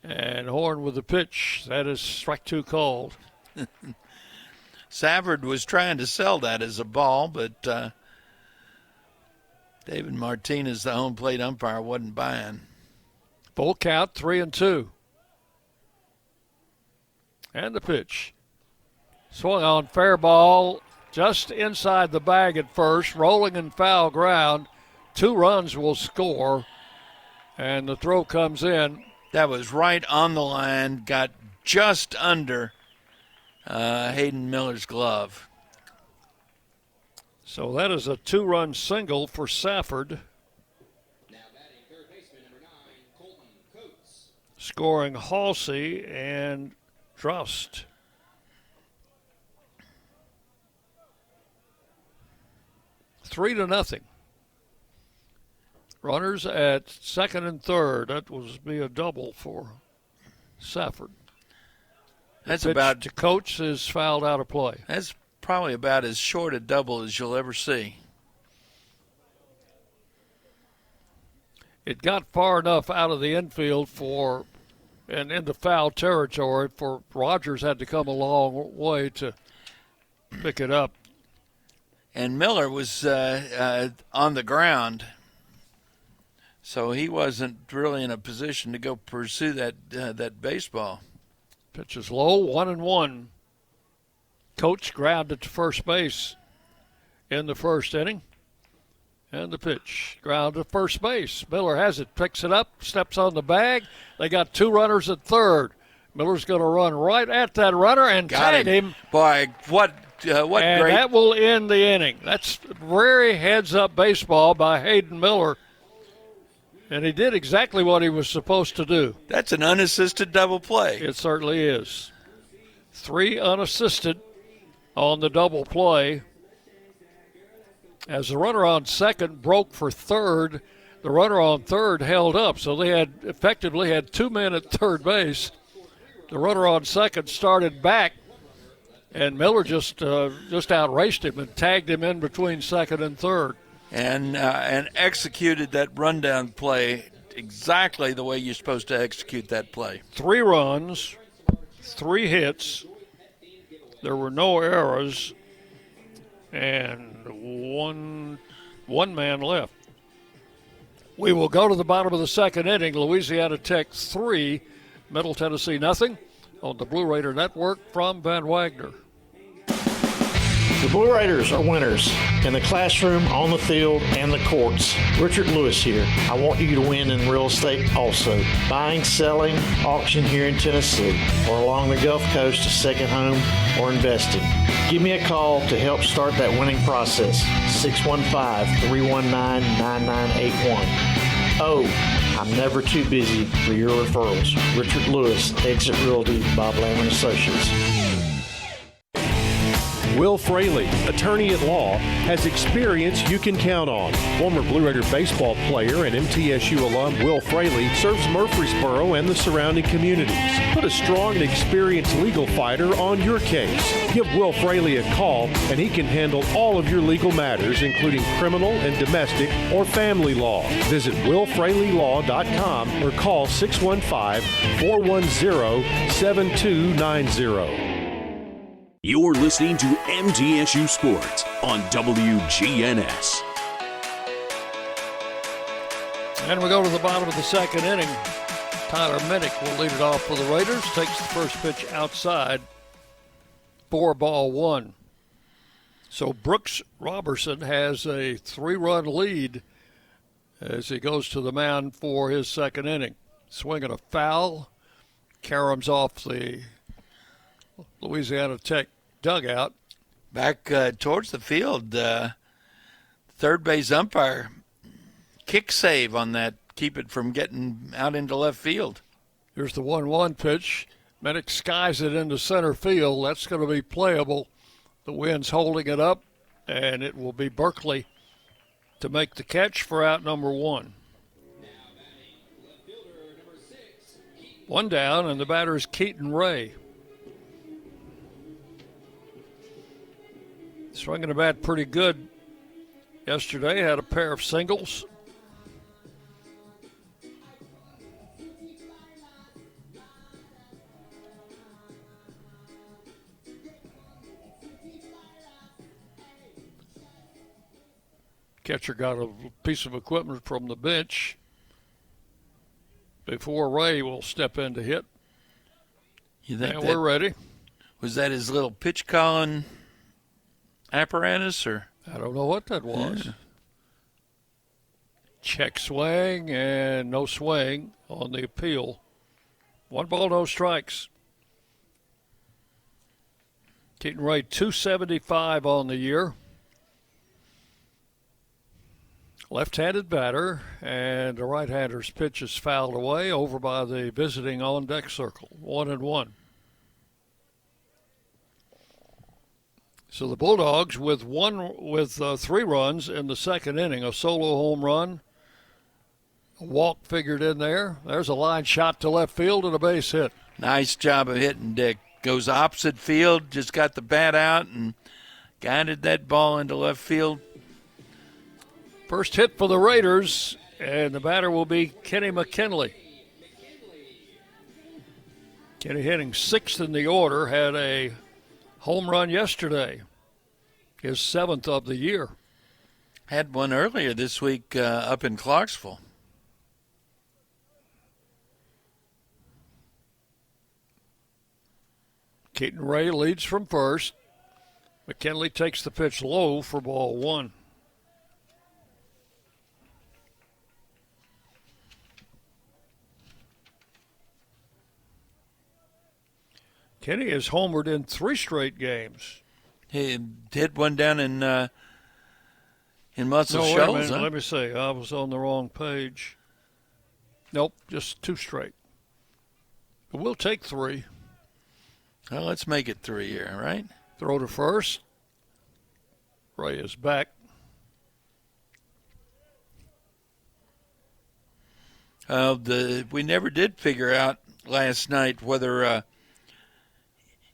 And Horn with the pitch. That is strike 2 called. Savard was trying to sell that as a ball, but David Martinez, the home plate umpire, wasn't buying. Full count, 3-2. And the pitch. Swung on, fair ball, just inside the bag at first, rolling in foul ground. 2 runs will score, and the throw comes in. That was right on the line, got just under Hayden Miller's glove. So that is a 2-run single for Safford. Scoring Halsey and Drost. Three to nothing. Runners at second and third. That was be a double for Safford. That's about to Coates is fouled out of play. That's probably about as short a double as you'll ever see. It got far enough out of the infield and into foul territory for Rogers had to come a long way to pick it up. And Miller was on the ground, so he wasn't really in a position to go pursue that baseball. Pitch is low, 1-1. Coates grounded to first base in the first inning. And the pitch, ground to first base. Miller has it, picks it up, steps on the bag. They got 2 runners at third. Miller's going to run right at that runner and tag him. Boy, what and great. That will end the inning. That's very heads-up baseball by Hayden Miller. And he did exactly what he was supposed to do. That's an unassisted double play. It certainly is. 3 unassisted on the double play. As the runner on second broke for third, the runner on third held up. So they effectively had 2 men at third base. The runner on second started back, and Miller just outraced him and tagged him in between second and third. And executed that rundown play exactly the way you're supposed to execute that play. 3 runs, 3 hits. There were no errors, and one man left. We will go to the bottom of the second inning. Louisiana Tech 3, Middle Tennessee nothing on the Blue Raider Network from Van Wagner. The Blue Raiders are winners in the classroom, on the field, and the courts. Richard Lewis here. I want you to win in real estate also. Buying, selling, auction here in Tennessee, or along the Gulf Coast, a second home, or investing. Give me a call to help start that winning process. 615-319-9981. Oh, I'm never too busy for your referrals. Richard Lewis, Exit Realty, Bob Lamb & Associates. Will Fraley, attorney at law, has experience you can count on. Former Blue Raider baseball player and MTSU alum Will Fraley serves Murfreesboro and the surrounding communities. Put a strong and experienced legal fighter on your case. Give Will Fraley a call and he can handle all of your legal matters, including criminal and domestic or family law. Visit willfraleylaw.com or call 615-410-7290. You're listening to MTSU Sports on WGNS. And we go to the bottom of the second inning. Tyler Minnick will lead it off for the Raiders. Takes the first pitch outside. 4-1. So Brooks Robertson has a 3-run lead as he goes to the mound for his second inning. Swinging a foul. Caroms off the Louisiana Tech dugout. Back towards the field, third base umpire kick save on that, keep it from getting out into left field. Here's the 1-1 pitch. Minnick skies it into center field. That's going to be playable. The wind's holding it up, and it will be Berkeley to make the catch for out number 1. One down, and the batter is Keaton Ray. Swinging the bat pretty good yesterday. Had a pair of singles. Catcher got a piece of equipment from the bench before Ray will step in to hit. You think and we're ready. Was that his little pitch calling apparatus, or I don't know what that was. Yeah. Check swing and no swing on the appeal. 1 ball, no strikes. Keaton Ray 275 on the year. Left-handed batter, and the right-hander's pitch is fouled away over by the visiting on-deck circle. 1-1. So the Bulldogs with 3 runs in the second inning, a solo home run, a walk figured in there. There's a line shot to left field and a base hit. Nice job of hitting, Dick. Goes opposite field, just got the bat out and guided that ball into left field. First hit for the Raiders, and the batter will be Kenny McKinley. Kenny hitting 6th in the order, had a home run yesterday, his 7th of the year. Had one earlier this week up in Clarksville. Keaton Ray leads from first. McKinley takes the pitch low for ball 1. Kenny has homered in 3 straight games. He hit one down in Muscle Shoals. Shoals. Wait a minute, huh? let me see. I was on the wrong page. Nope, just 2 straight. But we'll take 3. Well, let's make it 3 here, all right? Throw to first. Ray is back. We never did figure out last night whether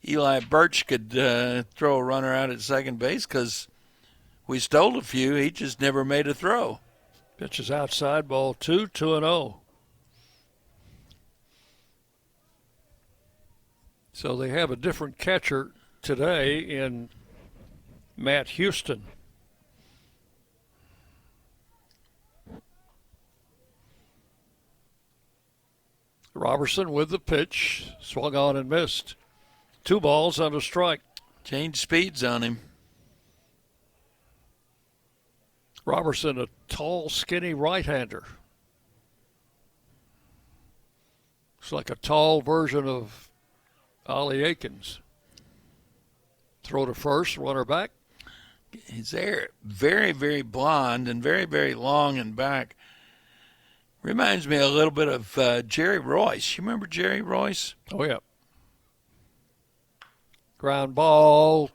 Eli Birch could throw a runner out at second base, because we stole a few. He just never made a throw. Pitch is outside, ball 2, 2-0. So they have a different catcher today in Matt Houston. Robertson with the pitch, swung on and missed. 2 balls and a strike. Changed speeds on him. Robertson, a tall, skinny right-hander. It's like a tall version of Ollie Aikens. Throw to first, runner back. He's there, very, very blonde and very, very long and back. Reminds me a little bit of Jerry Royce. You remember Jerry Royce? Oh, yeah. Ground ball,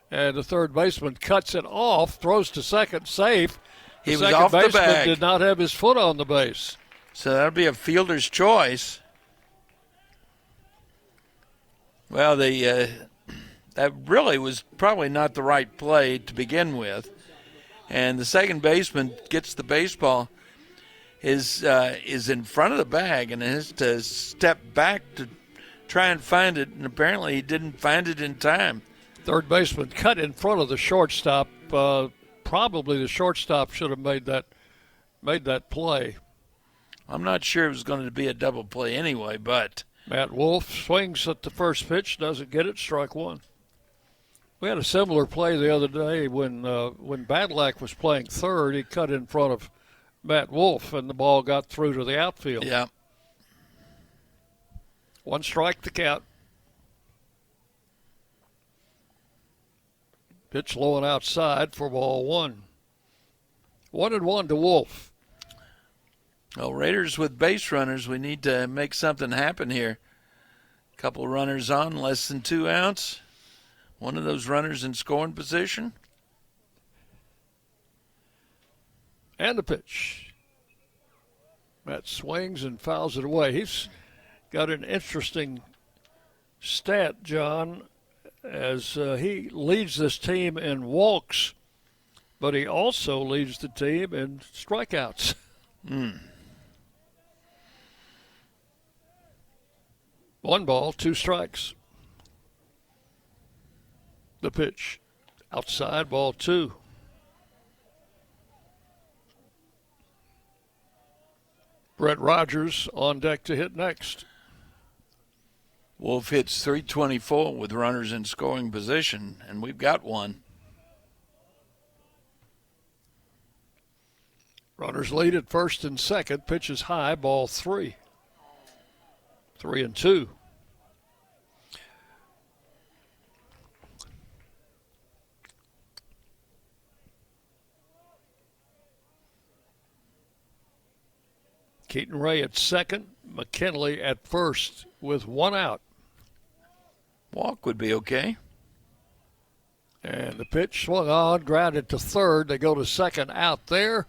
and the third baseman cuts it off, throws to second, safe. He was second off the baseman bag. did not have his foot on the base. So that'll be a fielder's choice. Well, that really was probably not the right play to begin with. And the second baseman gets the baseball, is in front of the bag and has to step back to try and find it, and apparently he didn't find it in time. Third baseman cut in front of the shortstop. Probably the shortstop should have made that play. I'm not sure it was going to be a double play anyway, but Matt Wolf swings at the first pitch, doesn't get it, strike one. We had a similar play the other day when Badlack was playing third. He cut in front of Matt Wolf, and the ball got through to the outfield. Yeah. 1 strike, the count. Pitch low and outside for ball 1. 1-1 to Wolf. Well, Raiders with base runners, we need to make something happen here. A couple of runners on, less than 2 outs. One of those runners in scoring position. And the pitch. Matt swings and fouls it away. He's got an interesting stat, John, as he leads this team in walks, but he also leads the team in strikeouts. 1 ball, 2 strikes. The pitch. Outside, ball 2. Brett Rogers on deck to hit next. Wolf hits .324 with runners in scoring position, and we've got one. Runners lead at first and second. Pitches high, ball 3. 3-2. Keaton Ray at second, McKinley at first with 1 out. Walk would be okay. And the pitch swung on, grounded to third. They go to second out there.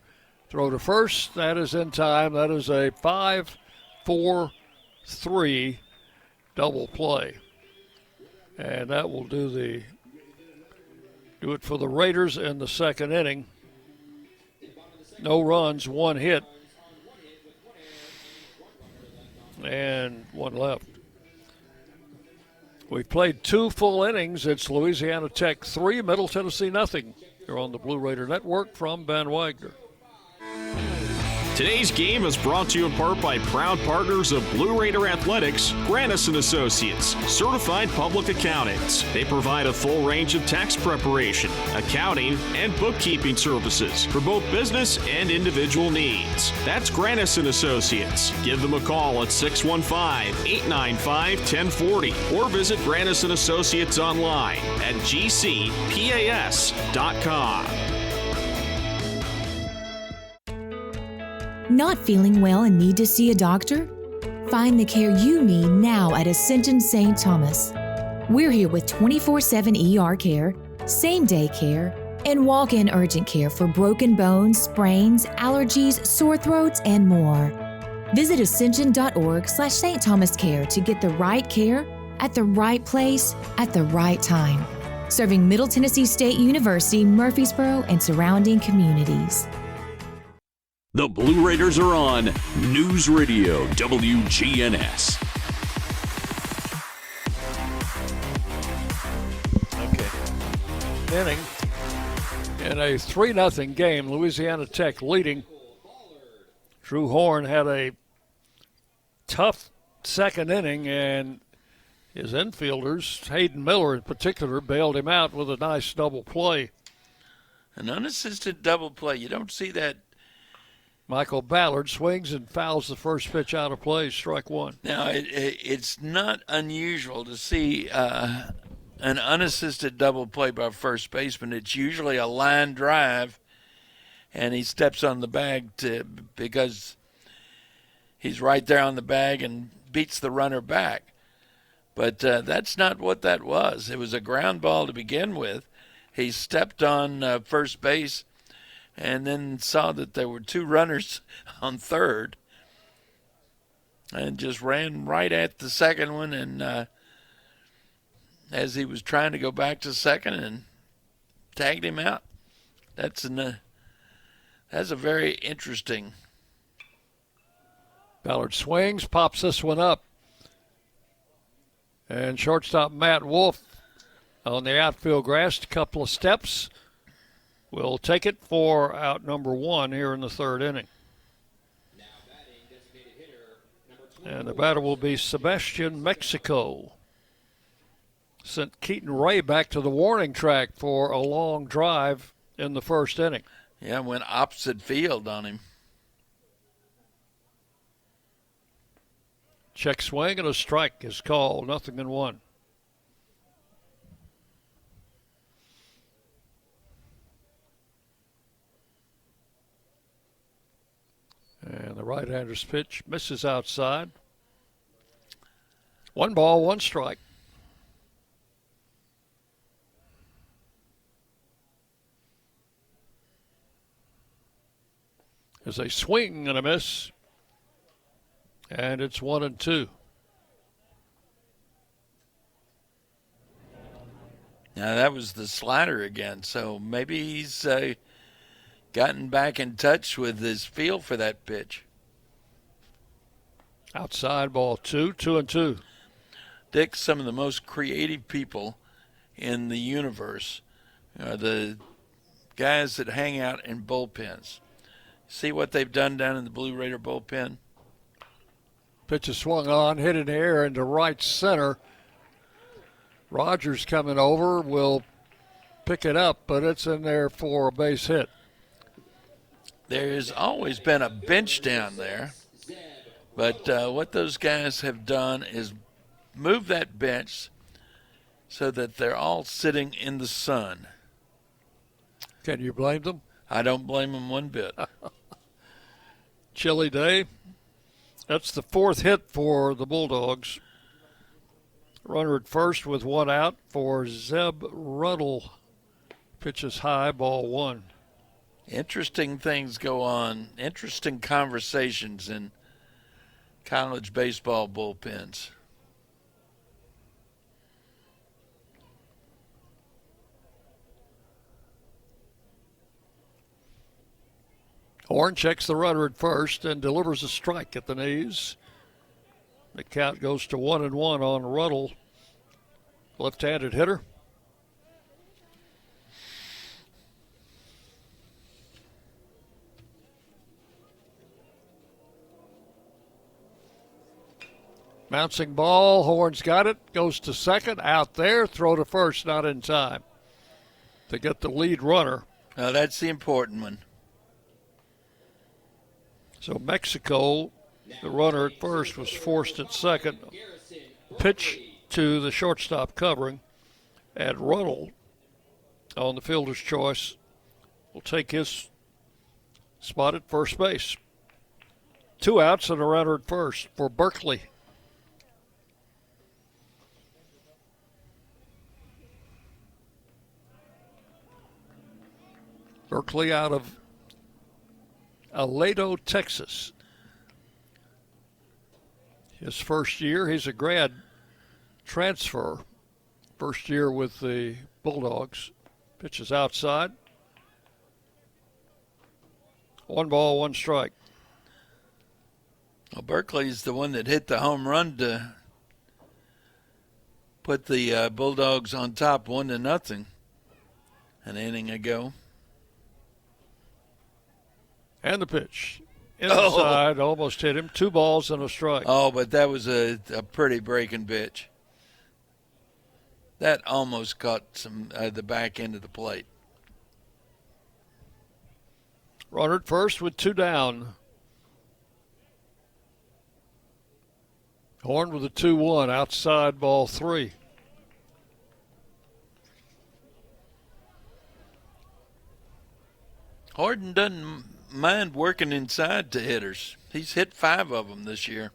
Throw to first. That is in time. That is a 5-4-3 double play. And that will do it for the Raiders in the second inning. No runs, 1 hit. And 1 left. We've played 2 full innings. It's Louisiana Tech 3, Middle Tennessee nothing. You're on the Blue Raider Network from Ben Wagner. Today's game is brought to you in part by proud partners of Blue Raider Athletics, Granis & Associates, certified public accountants. They provide a full range of tax preparation, accounting, and bookkeeping services for both business and individual needs. That's Granis & Associates. Give them a call at 615-895-1040 or visit Granis & Associates online at gcpas.com. Not feeling well and need to see a doctor? Find the care you need now at Ascension St. Thomas. We're here with 24/7 ER care, same-day care, and walk-in urgent care for broken bones, sprains, allergies, sore throats, and more. Visit ascension.org/St. Thomas Care to get the right care at the right place at the right time. Serving Middle Tennessee State University, Murfreesboro, and surrounding communities. The Blue Raiders are on News Radio WGNS. Okay. Inning in a 3-0 game, Louisiana Tech leading. Drew Horn had a tough second inning, and his infielders, Hayden Miller in particular, bailed him out with a nice double play. An unassisted double play. You don't see that. Michael Ballard swings and fouls the first pitch out of play, strike one. Now, it's not unusual to see an unassisted double play by first baseman. It's usually a line drive, and he steps on the bag because he's right there on the bag and beats the runner back. But that's not what that was. It was a ground ball to begin with. He stepped on first base and then saw that there were two runners on third and just ran right at the second one, and as he was trying to go back to second, and tagged him out. That's a very interesting. Ballard swings, pops this one up, and shortstop Matt Wolf on the outfield grass, a couple of steps. We'll take it for out number one here in the third inning. And the batter will be Sebastian Mexico. Sent Keaton Ray back to the warning track for a long drive in the first inning. Yeah, went opposite field on him. Check swing and a strike is called, 0-1. And the right-hander's pitch misses outside. 1 ball, 1 strike. There's a swing and a miss. And it's 1-2. Now that was the slider again, so maybe he's gotten back in touch with his feel for that pitch. Outside ball 2, 2-2. Dick, some of the most creative people in the universe are the guys that hang out in bullpens. See what they've done down in the Blue Raider bullpen? Pitch is swung on, hit in the air into right center. Rogers coming over will pick it up, but it's in there for a base hit. There's always been a bench down there, but what those guys have done is move that bench so that they're all sitting in the sun. Can you blame them? I don't blame them one bit. Chilly day. That's the 4th hit for the Bulldogs. Runner at first with 1 out for Zeb Ruddle. Pitches high, ball 1. Interesting things go on. Interesting conversations in college baseball bullpens. Horn checks the runner at first and delivers a strike at the knees. The count goes to 1-1 on Ruddle, left-handed hitter. Bouncing ball, Horn's got it, goes to second, out there, throw to first, not in time to get the lead runner. Now that's the important one. So Mexico, the runner at first, was forced at second. Pitch to the shortstop covering, and Ruddle on the fielder's choice will take his spot at first base. 2 outs and a runner at first for Berkeley. Berkeley out of Aledo, Texas. His first year, he's a grad transfer. First year with the Bulldogs. Pitches outside. 1 ball, 1 strike. Well, Berkeley's the one that hit the home run to put the Bulldogs on top 1-0 an inning ago. And the pitch inside, almost hit him. 2 balls and a strike. Oh, but that was a pretty breaking pitch. That almost caught the back end of the plate. Runner at first with 2 down. Horn with a 2-1, outside ball 3. Horton doesn't mind working inside to hitters. He's hit 5 of them this year.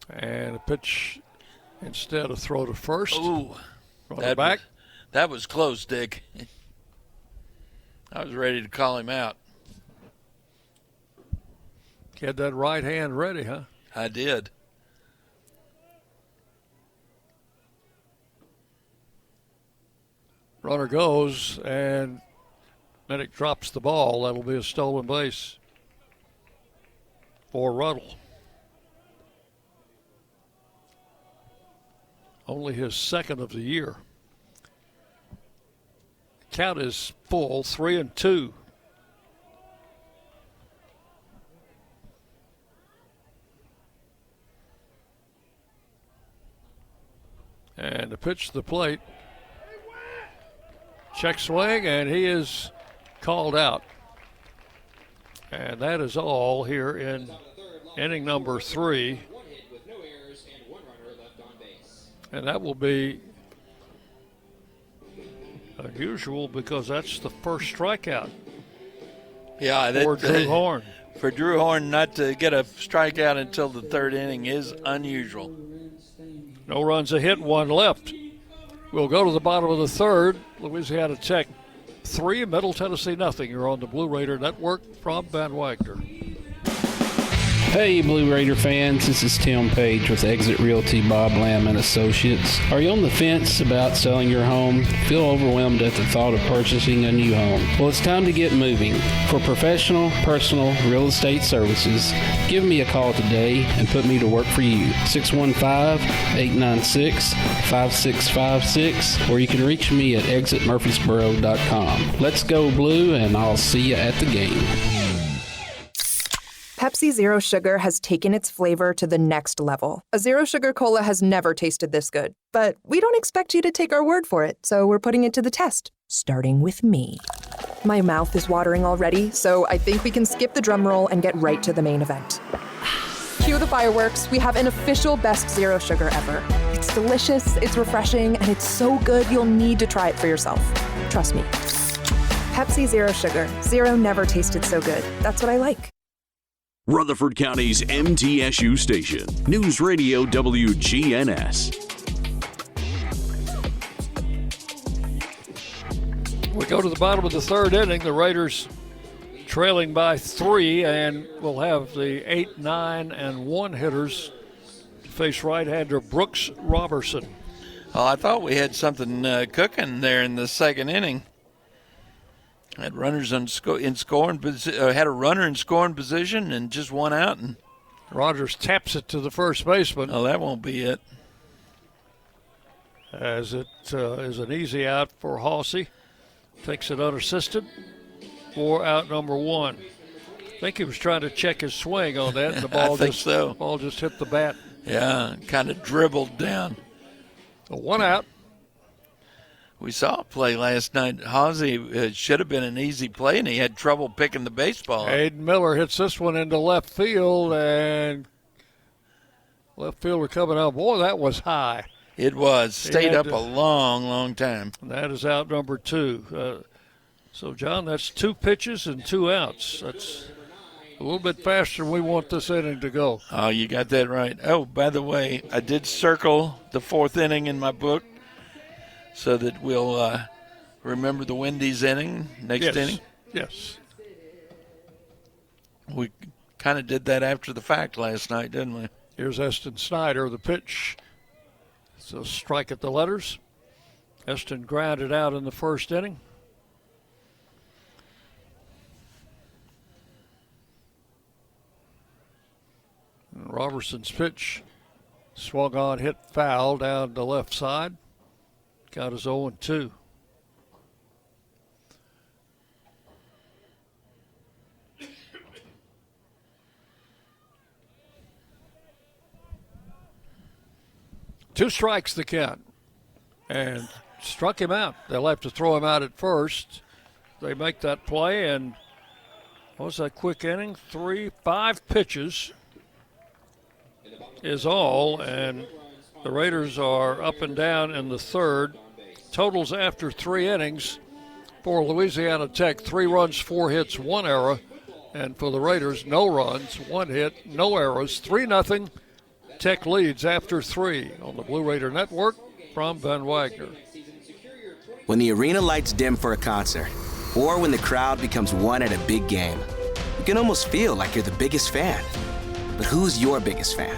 And a pitch instead of throw to first. Ooh. Runner back. That was close, Dick. I was ready to call him out. He had that right hand ready, huh? I did. Runner goes, and Minnick drops the ball. That'll be a stolen base for Ruddle. Only his second of the year. Count is full, 3-2. And the pitch to the plate. Check swing, and he is called out. And that is all here in inning number 3. And that will be unusual because that's the first strikeout. Yeah, for Drew Horn. For Drew Horn not to get a strikeout until the 3rd inning is unusual. No runs, a hit, 1 left. We'll go to the bottom of the 3rd. Louisiana Tech 3, Middle Tennessee nothing. You're on the Blue Raider Network from Van Wagner. Hey, Blue Raider fans, this is Tim Page with Exit Realty Bob Lamb and Associates. Are you on the fence about selling your home? Feel overwhelmed at the thought of purchasing a new home? Well, it's time to get moving. For professional, personal real estate services, give me a call today and put me to work for you. 615-896-5656, or you can reach me at exitmurfreesboro.com. Let's go Blue, and I'll see you at the game. Pepsi Zero Sugar has taken its flavor to the next level. A Zero Sugar Cola has never tasted this good. But we don't expect you to take our word for it, so we're putting it to the test, starting with me. My mouth is watering already, so I think we can skip the drum roll and get right to the main event. Cue the fireworks. We have an official best Zero Sugar ever. It's delicious, it's refreshing, and it's so good you'll need to try it for yourself. Trust me. Pepsi Zero Sugar. Zero never tasted so good. That's what I like. Rutherford County's MTSU station, News Radio WGNS. We go to the bottom of the 3rd inning. The Raiders trailing by 3, and we'll have the 8, 9, and 1 hitters face right-hander Brooks Robertson. Oh, I thought we had something cooking there in the 2nd inning. Had runners in scoring had a runner in scoring position and just 1 out, and Rogers taps it to the first baseman. Oh, that won't be it. As it is an easy out for Hawsey. Takes it unassisted for out number 1. I think he was trying to check his swing on that, and the ball ball just hit the bat. Yeah, kind of dribbled down. So 1 out. We saw a play last night. Hawsey should have been an easy play, and he had trouble picking the baseball up. Aiden Miller hits this one into left field, and left fielder coming up. Boy, that was high. It was. Stayed up a long, long time. And that is out number 2. So, John, that's 2 pitches and 2 outs. That's a little bit faster than we want this inning to go. Oh, you got that right. Oh, by the way, I did circle the 4th inning in my book, so that we'll remember the Wendy's inning, next inning? Yes. We kind of did that after the fact last night, didn't we? Here's Eston Snyder, the pitch. So strike at the letters. Eston grounded out in the 1st inning. And Robertson's pitch Swung on, hit foul down the left side. Got his 0-2. Two strikes the count. And struck him out. They'll have to throw him out at first. They make that play, and what was that quick inning? 5 pitches is all, and the Raiders are up and down in the third. Totals after 3 innings for Louisiana Tech: 3 runs, 4 hits, 1 error, and for the Raiders, no runs, 1 hit, no errors. 3-0. Tech leads after 3 on the Blue Raider Network from Van Wagner. When the arena lights dim for a concert, or when the crowd becomes one at a big game, you can almost feel like you're the biggest fan. But who's your biggest fan?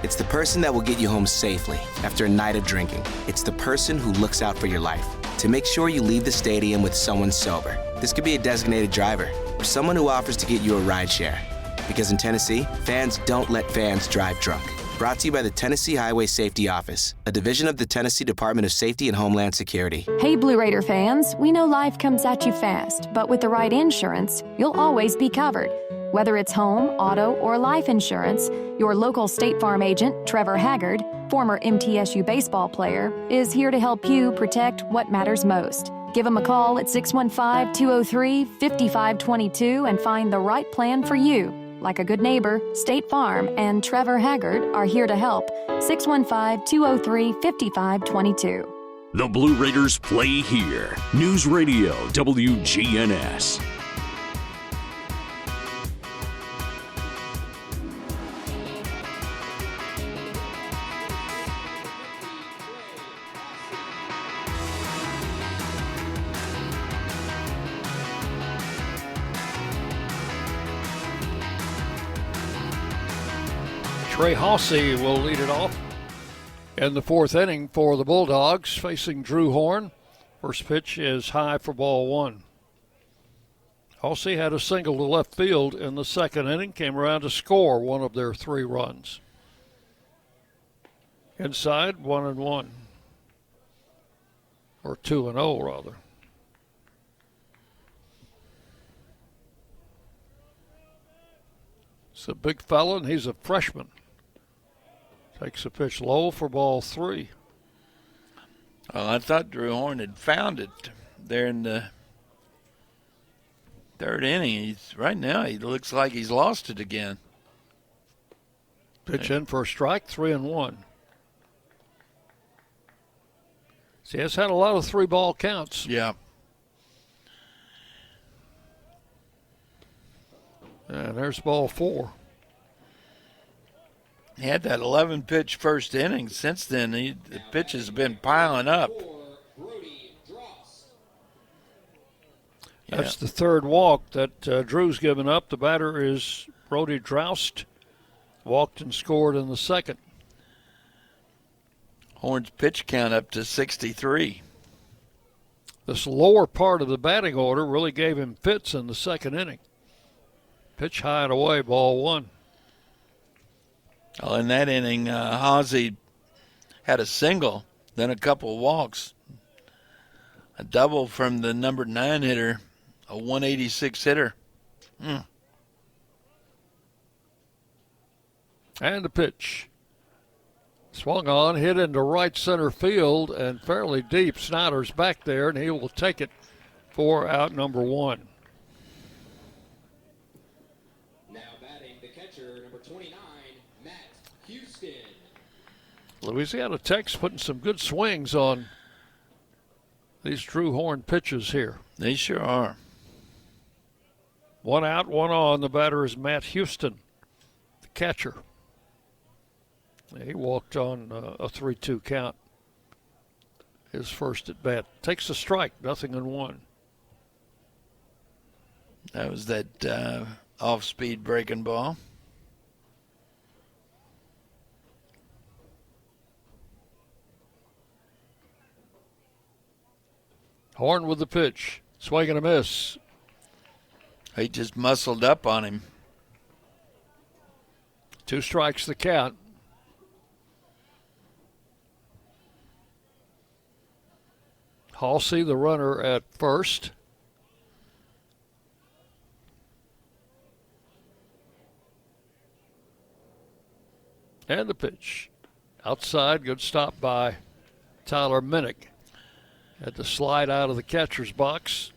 It's the person that will get you home safely after a night of drinking. It's the person who looks out for your life to make sure you leave the stadium with someone sober. This could be a designated driver or someone who offers to get you a ride share. Because in Tennessee, fans don't let fans drive drunk. Brought to you by the Tennessee Highway Safety Office, a division of the Tennessee Department of Safety and Homeland Security. Hey, Blue Raider fans, we know life comes at you fast, but with the right insurance, you'll always be covered. Whether it's home, auto, or life insurance, your local State Farm agent, Trevor Haggard, former MTSU baseball player, is here to help you protect what matters most. Give him a call at 615-203-5522 and find the right plan for you. Like a good neighbor, State Farm and Trevor Haggard are here to help. 615-203-5522. The Blue Raiders play here. News Radio WGNS. Trey Hossey will lead it off in the 4th inning for the Bulldogs, facing Drew Horn. First pitch is high for ball 1. Hossey had a single to left field in the 2nd inning, came around to score one of their 3 runs. Inside, 1-1. Or 2-0, rather. It's a big fella, and he's a freshman. Takes a pitch low for ball 3. Well, I thought Drew Horn had found it there in the 3rd inning. Right now, he looks like he's lost it again. Pitch in for a strike, 3-1. See, he's had a lot of 3-ball counts. Yeah. And there's ball 4. He had that 11-pitch first inning. Since then, the pitches have been piling up. That's the 3rd walk that Drew's given up. The batter is Brody Droust. Walked and scored in the 2nd. Horn's pitch count up to 63. This lower part of the batting order really gave him fits in the 2nd inning. Pitch high and away, ball 1. Well, in that inning, Hossey had a single, then a couple walks. A double from the number 9 hitter, a 186 hitter. And the pitch. Swung on, hit into right center field and fairly deep. Snyder's back there, and he will take it for out number 1. Louisiana Tech's putting some good swings on these Drew Horn pitches here. They sure are. 1 out, 1 on. The batter is Matt Houston, the catcher. He walked on a 3-2 count. His first at bat. Takes a strike, 0-1. That was that off-speed breaking ball. Horn with the pitch. Swing and a miss. He just muscled up on him. 2 strikes the count. Halsey, the runner at first. And the pitch. Outside, good stop by Tyler Minnick. Had to slide out of the catcher's box.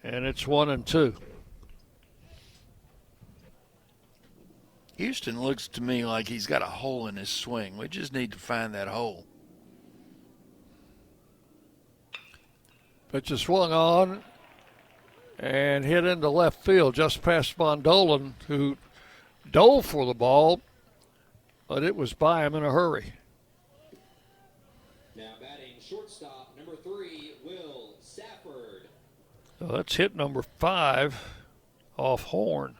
And it's 1-2. Houston looks to me like he's got a hole in his swing. We just need to find that hole. Pitch is swung on and hit into left field just past Bondolan, who dove for the ball, but it was by him in a hurry. Now batting shortstop, number 3, Will Safford. So that's hit number 5 off Horn.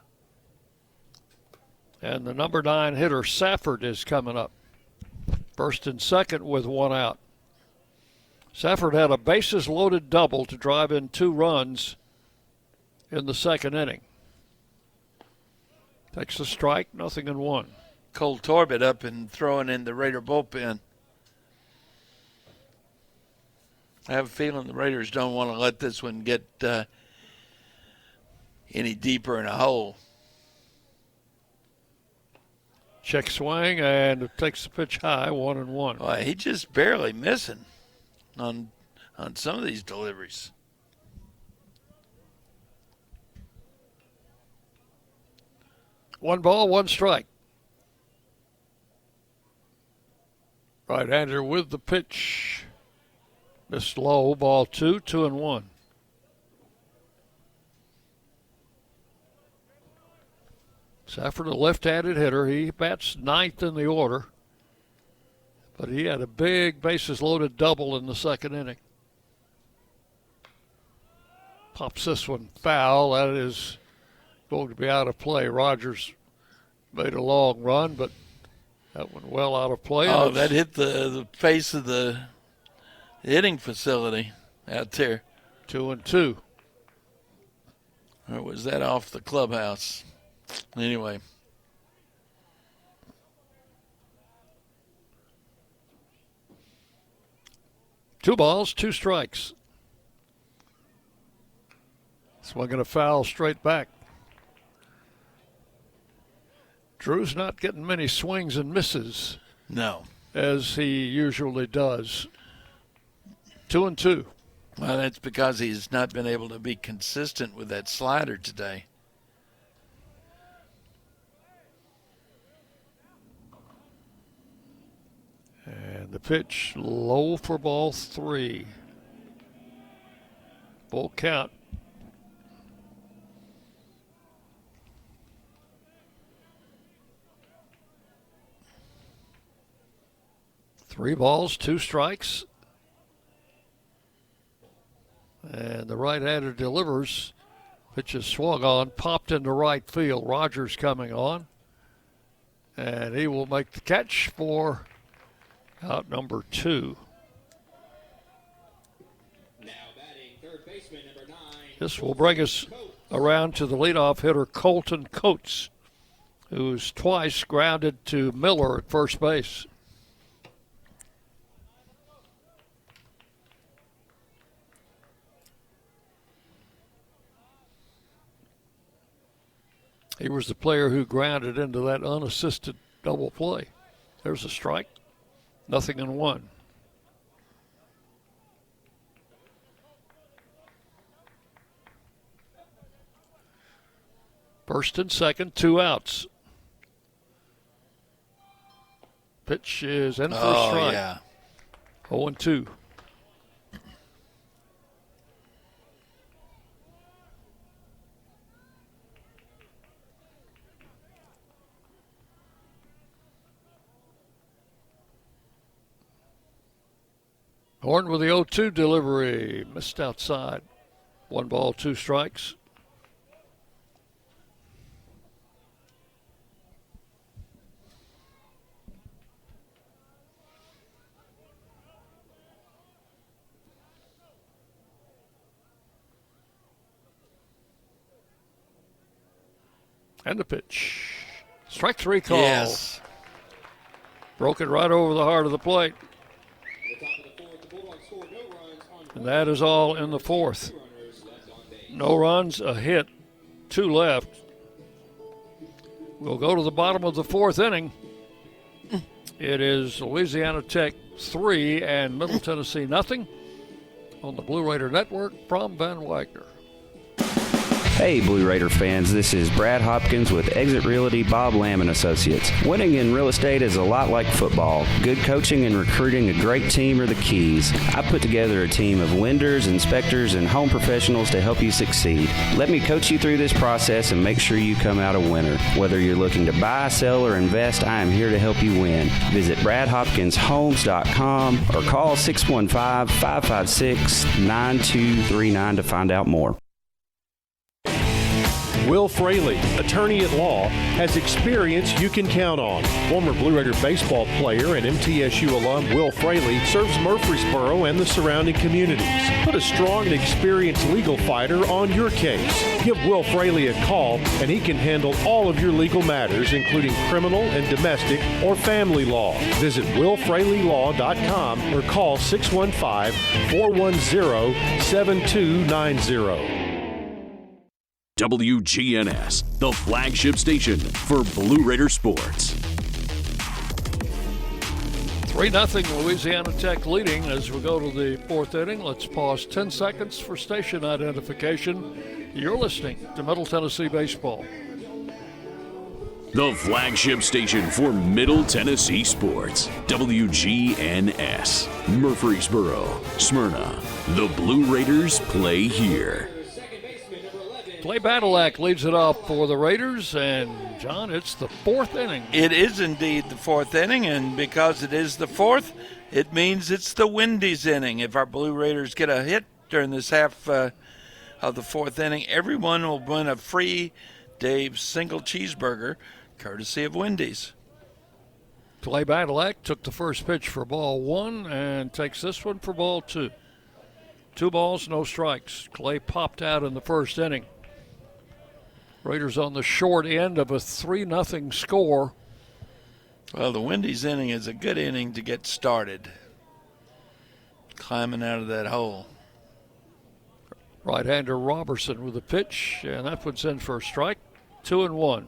And the number 9 hitter, Safford, is coming up. First and second with 1 out. Safford had a bases-loaded double to drive in 2 runs in the second inning. Takes a strike, 0-1. Cole Torbett up and throwing in the Raider bullpen. I have a feeling the Raiders don't want to let this one get any deeper in a hole. Check swing, and it takes the pitch high, 1-1. Well, he just barely missing on some of these deliveries. One ball, 1 strike. Right-hander with the pitch. Missed low, ball 2, 2-1. Safford, a left-handed hitter. He bats 9th in the order, but he had a big bases-loaded double in the second inning. Pops this one foul. That is going to be out of play. Rogers made a long run, but that one well out of play. Oh, that hit the face of the hitting facility out there. 2-2. Or was that off the clubhouse? Anyway. Two balls, 2 strikes. Swinging a foul straight back. Drew's not getting many swings and misses. No. As he usually does. 2-2. Well, that's because he's not been able to be consistent with that slider today. And the pitch low for ball 3. Full count. Three balls, 2 strikes. And the right-hander delivers. Pitch is swung on, popped into right field. Rogers coming on. And he will make the catch for out number 2. Now batting third baseman, number 9. This will bring us around to the leadoff hitter, Colton Coates, who's twice grounded to Miller at first base. He was the player who grounded into that unassisted double play. There's a strike. 0-1. First and second, 2 outs. Pitch is in for a strike. Yeah. 0-2. Horn with the 0-2 delivery. Missed outside. 1 ball, 2 strikes. And the pitch. Strike 3 call. Yes. Broke it right over the heart of the plate. And that is all in the fourth. No runs, a hit, 2 left. We'll go to the bottom of the fourth inning. It is Louisiana Tech 3 and Middle Tennessee nothing on the Blue Raider Network from Van Wagner. Hey, Blue Raider fans, this is Brad Hopkins with Exit Realty Bob Lamb & Associates. Winning in real estate is a lot like football. Good coaching and recruiting a great team are the keys. I put together a team of lenders, inspectors, and home professionals to help you succeed. Let me coach you through this process and make sure you come out a winner. Whether you're looking to buy, sell, or invest, I am here to help you win. Visit BradHopkinsHomes.com or call 615-556-9239 to find out more. Will Fraley, attorney at law, has experience you can count on. Former Blue Raider baseball player and MTSU alum Will Fraley serves Murfreesboro and the surrounding communities. Put a strong and experienced legal fighter on your case. Give Will Fraley a call and he can handle all of your legal matters, including criminal and domestic or family law. Visit willfraleylaw.com or call 615-410-7290. WGNS, the flagship station for Blue Raider sports. 3-0 Louisiana Tech leading as we go to the fourth inning. Let's pause 10 seconds for station identification. You're listening to Middle Tennessee Baseball. The flagship station for Middle Tennessee sports. WGNS, Murfreesboro, Smyrna. The Blue Raiders play here. Clay Badalak leads it off for the Raiders, and, John, it's the fourth inning. It is indeed the fourth inning, and because it is the fourth, it means it's the Wendy's inning. If our Blue Raiders get a hit during this half of the fourth inning, everyone will win a free Dave's single cheeseburger, courtesy of Wendy's. Clay Badalak took the first pitch for ball 1 and takes this one for ball 2. 2 balls, no strikes. Clay popped out in the first inning. Raiders on the short end of a 3-0 score. Well, the Wendy's inning is a good inning to get started. Climbing out of that hole. Right-hander Robertson with a pitch, and that puts in for a strike. 2-1.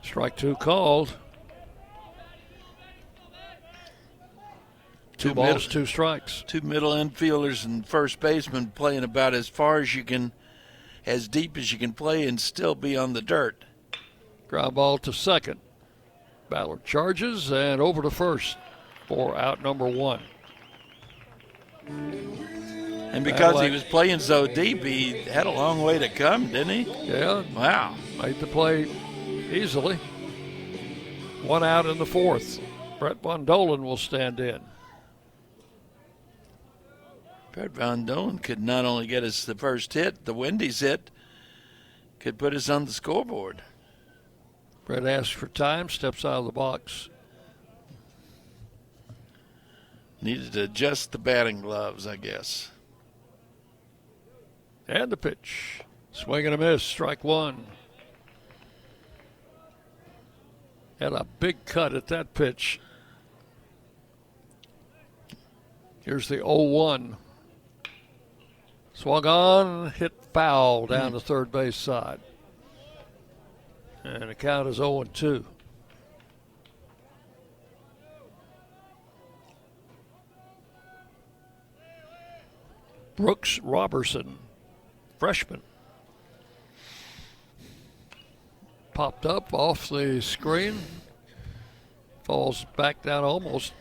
Strike 2 called. 2 balls, 2 strikes. 2 middle infielders and first baseman playing about as far as you can, as deep as you can play and still be on the dirt. Ground ball to second. Ballard charges and over to first for out number 1. And because he was playing so deep, he had a long way to come, didn't he? Yeah. Wow. Made the play easily. 1 out in the fourth. Brett Von Dolen will stand in. Brett Von Dolen could not only get us the first hit, the Wendy's hit, could put us on the scoreboard. Brett asks for time, steps out of the box. Needed to adjust the batting gloves, I guess. And the pitch. Swing and a miss, strike 1. Had a big cut at that pitch. Here's the 0-1. Swung on, hit foul down the third base side. And the count is 0-2. Brooks Robertson, freshman. Popped up off the screen. Falls back down almost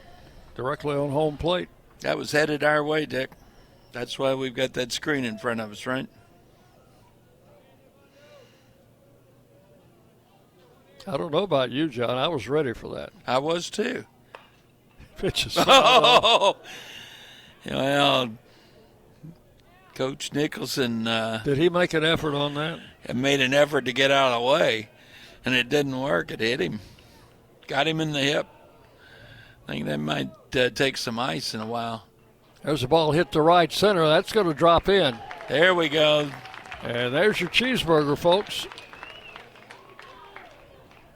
directly on home plate. That was headed our way, Dick. That's why we've got that screen in front of us, right? I don't know about you, John. I was ready for that. I was too. Pitches. Oh, well, Coach Nicholson. Did he make an effort on that? Made an effort to get out of the way, and it didn't work. It hit him. Got him in the hip. I think that might take some ice in a while. There's a ball hit to right center. That's going to drop in. There we go. And there's your cheeseburger, folks.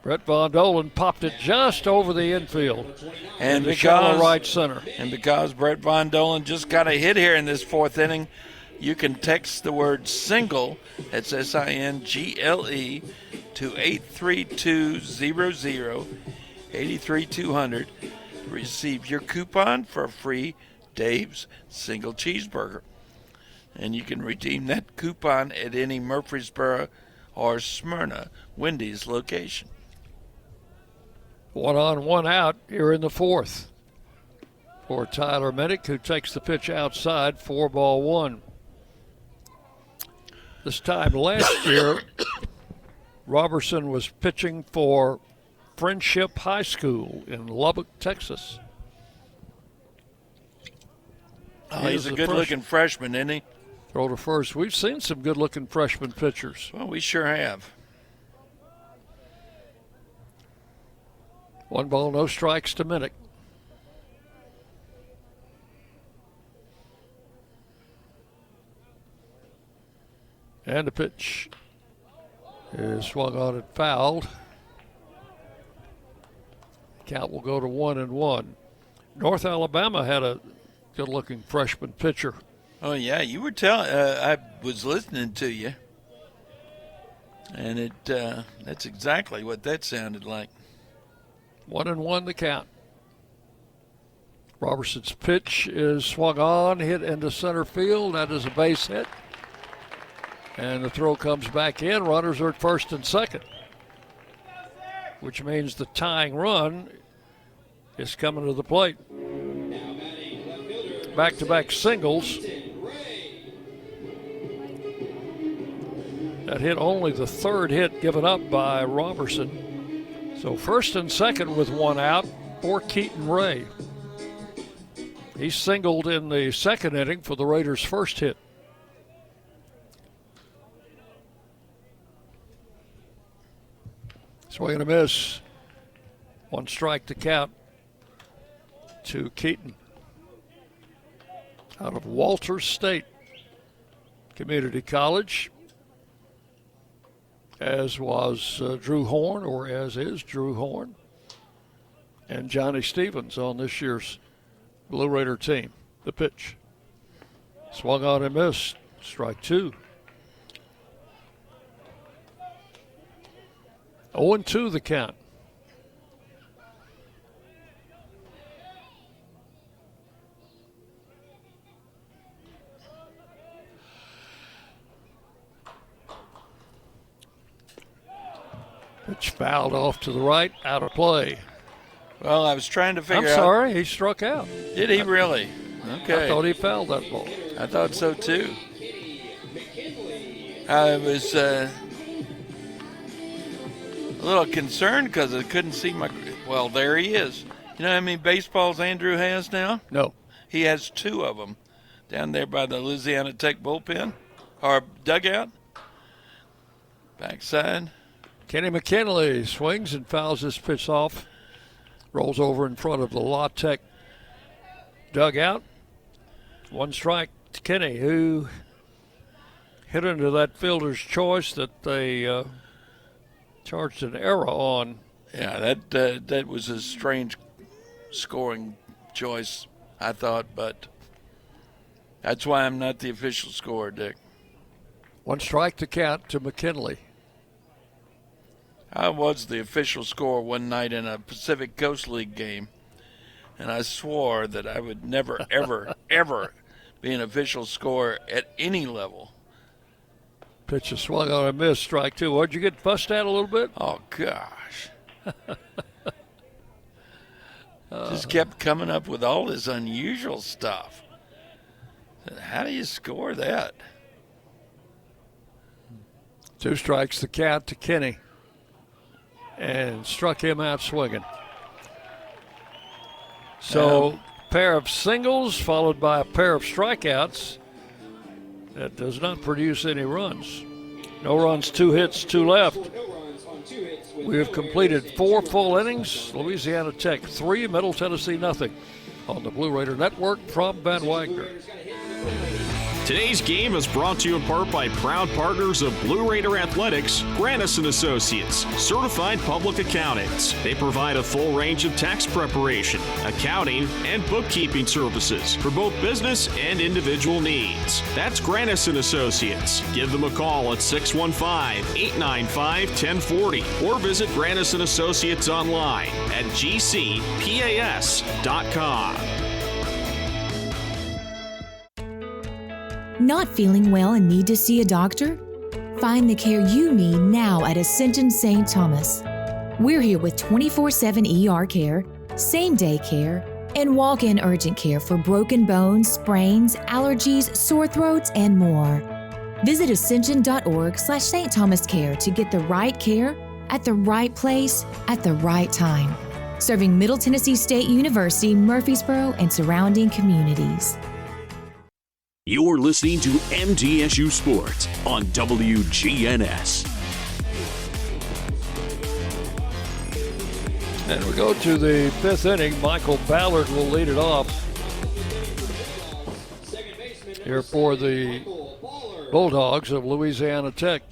Brett Von Dolen popped it just over the infield. And the shallow right center. And because Brett Von Dolen just got a hit here in this fourth inning, you can text the word single, that's S-I-N-G-L-E, to 83200, 83200, to receive your coupon for a free Dave's Single Cheeseburger. And you can redeem that coupon at any Murfreesboro or Smyrna Wendy's location. 1 on, 1 out here in the fourth for Tyler Minnick, who takes the pitch outside, 4-1. This time last year, Robertson was pitching for Friendship High School in Lubbock, Texas. Oh, he's a good-looking freshman, isn't he? Throw to first. We've seen some good-looking freshman pitchers. Well, we sure have. 1 ball, no strikes to Minnick. And the pitch is swung on and fouled. Count will go to 1-1. North Alabama had a good-looking freshman pitcher. Oh, yeah, you were telling. I was listening to you. And that's exactly what that sounded like. 1-1 the count. Robertson's pitch is swung on, hit into center field. That is a base hit. And the throw comes back in. Runners are at first and second, which means the tying run is coming to the plate. Back-to-back singles. That hit only the third hit given up by Robertson. So first and second with 1 out for Keaton Ray. He singled in the second inning for the Raiders' first hit. Swing and a miss. 1 strike to count to Keaton. Out of Walters State Community College, as was Drew Horn, or as is Drew Horn, and Johnny Stevens on this year's Blue Raider team. The pitch. Swung on and missed. Strike 2. 0-2 the count. Pitch fouled off to the right, out of play. Well, I was trying to figure out. I'm sorry, he struck out. Did he really? Okay. I thought he fouled that ball. I thought so too. I was a little concerned because I couldn't see my. Well, there he is. You know how many baseballs Andrew has now? No. He has 2 of them down there by the Louisiana Tech bullpen or dugout. Backside. Kenny McKinley swings and fouls this pitch off. Rolls over in front of the La Tech dugout. 1 strike to Kenny, who hit into that fielder's choice that they charged an error on. Yeah, that was a strange scoring choice, I thought, but that's why I'm not the official scorer, Dick. 1 strike to count to McKinley. I was the official scorer one night in a Pacific Coast League game, and I swore that I would never, ever, ever be an official scorer at any level. Pitch is swung on a miss, strike 2. What'd you get fussed at a little bit? Oh, gosh. Just kept coming up with all this unusual stuff. How do you score that? 2 strikes, the count to Kenny. And struck him out swinging. So, pair of singles followed by a pair of strikeouts. That does not produce any runs. No runs, 2 hits, 2 left. We have completed 4 full innings. Louisiana Tech 3, Middle Tennessee nothing. On the Blue Raider Network from Van Wagner. Today's game is brought to you in part by proud partners of Blue Raider Athletics, Grannis & Associates, certified public accountants. They provide a full range of tax preparation, accounting, and bookkeeping services for both business and individual needs. That's Grannis & Associates. Give them a call at 615-895-1040 or visit Grannis & Associates online at gcpas.com. Not feeling well and need to see a doctor? Find the care you need now at Ascension St. Thomas. We're here with 24/7 ER care, same-day care, and walk-in urgent care for broken bones, sprains, allergies, sore throats, and more. Visit ascension.org/St. Thomas Care to get the right care at the right place at the right time. Serving Middle Tennessee State University, Murfreesboro, and surrounding communities. You're listening to MTSU Sports on WGNS. And we go to the fifth inning. Michael Ballard will lead it off here for the Bulldogs of Louisiana Tech.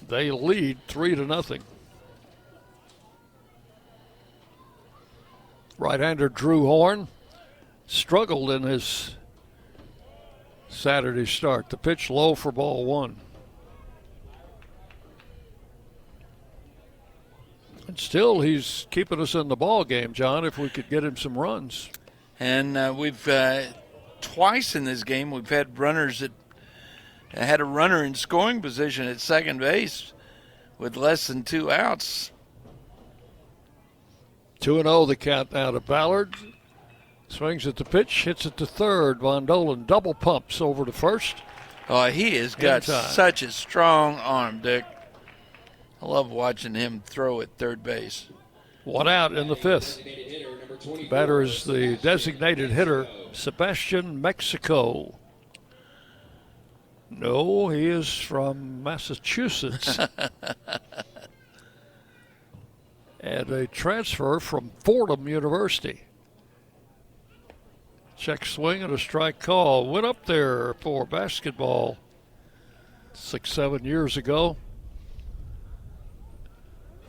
They lead 3-0. Right-hander Drew Horn struggled in his Saturday start. The pitch low for ball one. And still he's keeping us in the ball game, John, if we could get him some runs. And we've twice in this game we've had runners that had a runner in scoring position at second base with less than 2 outs. 2-0 the count now to Ballard. Swings at the pitch, hits it to third. Von Dolan double pumps over to first. Oh, he has got such a strong arm, Dick. I love watching him throw at third base. 1 out in the fifth. Batter is the designated hitter, Sebastian Mexico. No, he is from Massachusetts. And a transfer from Fordham University. Check swing and a strike call. Went up there for basketball 6-7 years ago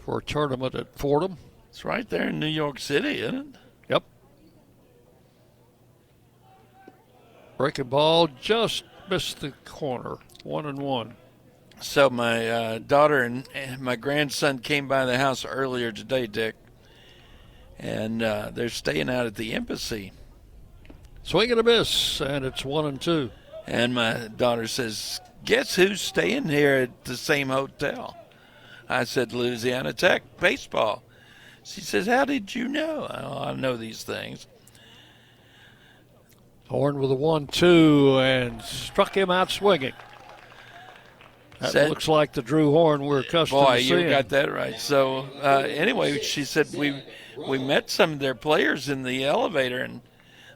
for a tournament at Fordham. It's right there in New York City, isn't it? Yep. Breaking ball just missed the corner. 1-1. So my daughter and my grandson came by the house earlier today, Dick, and they're staying out at the embassy. Swing and a miss, and it's 1-2. And my daughter says, guess who's staying here at the same hotel? I said, Louisiana Tech baseball. She says, how did you know? I know these things. Horn with a 1-2 and struck him out swinging. That looks like the Drew Horn we're accustomed to seeing. Boy, you got that right. So anyway, she said we met some of their players in the elevator, and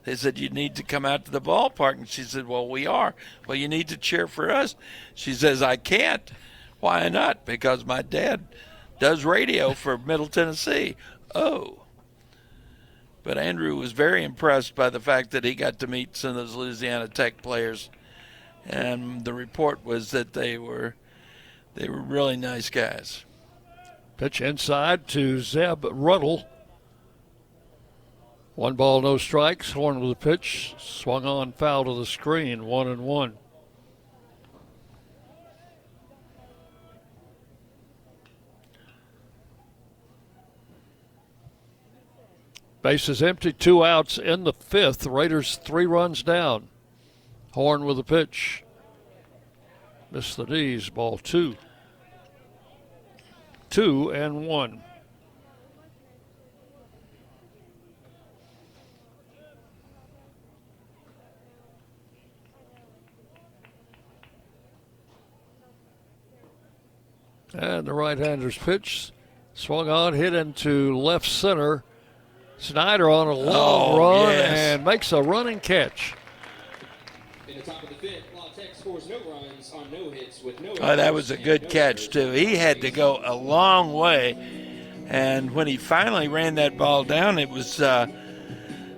they said, you need to come out to the ballpark. And she said, well, we are. Well, you need to cheer for us. She says, I can't. Why not? Because my dad does radio for Middle Tennessee. Oh. But Andrew was very impressed by the fact that he got to meet some of those Louisiana Tech players. And the report was that they were really nice guys. Pitch inside to Zeb Ruddle. 1 ball, no strikes. Horn with a pitch. Swung on, foul to the screen. 1-1. Bases empty, 2 outs in the fifth. The Raiders 3 runs down. Horn with a pitch. Missed the D's, ball 2. 2-1. And the right-hander's pitch. Swung on, hit into left center. Snyder on a long run and makes a running catch. In the top of the fifth, La Tech scores no runs on no hits with no. Oh, that was a good catch too. He had to go a long way, and when he finally ran that ball down, it was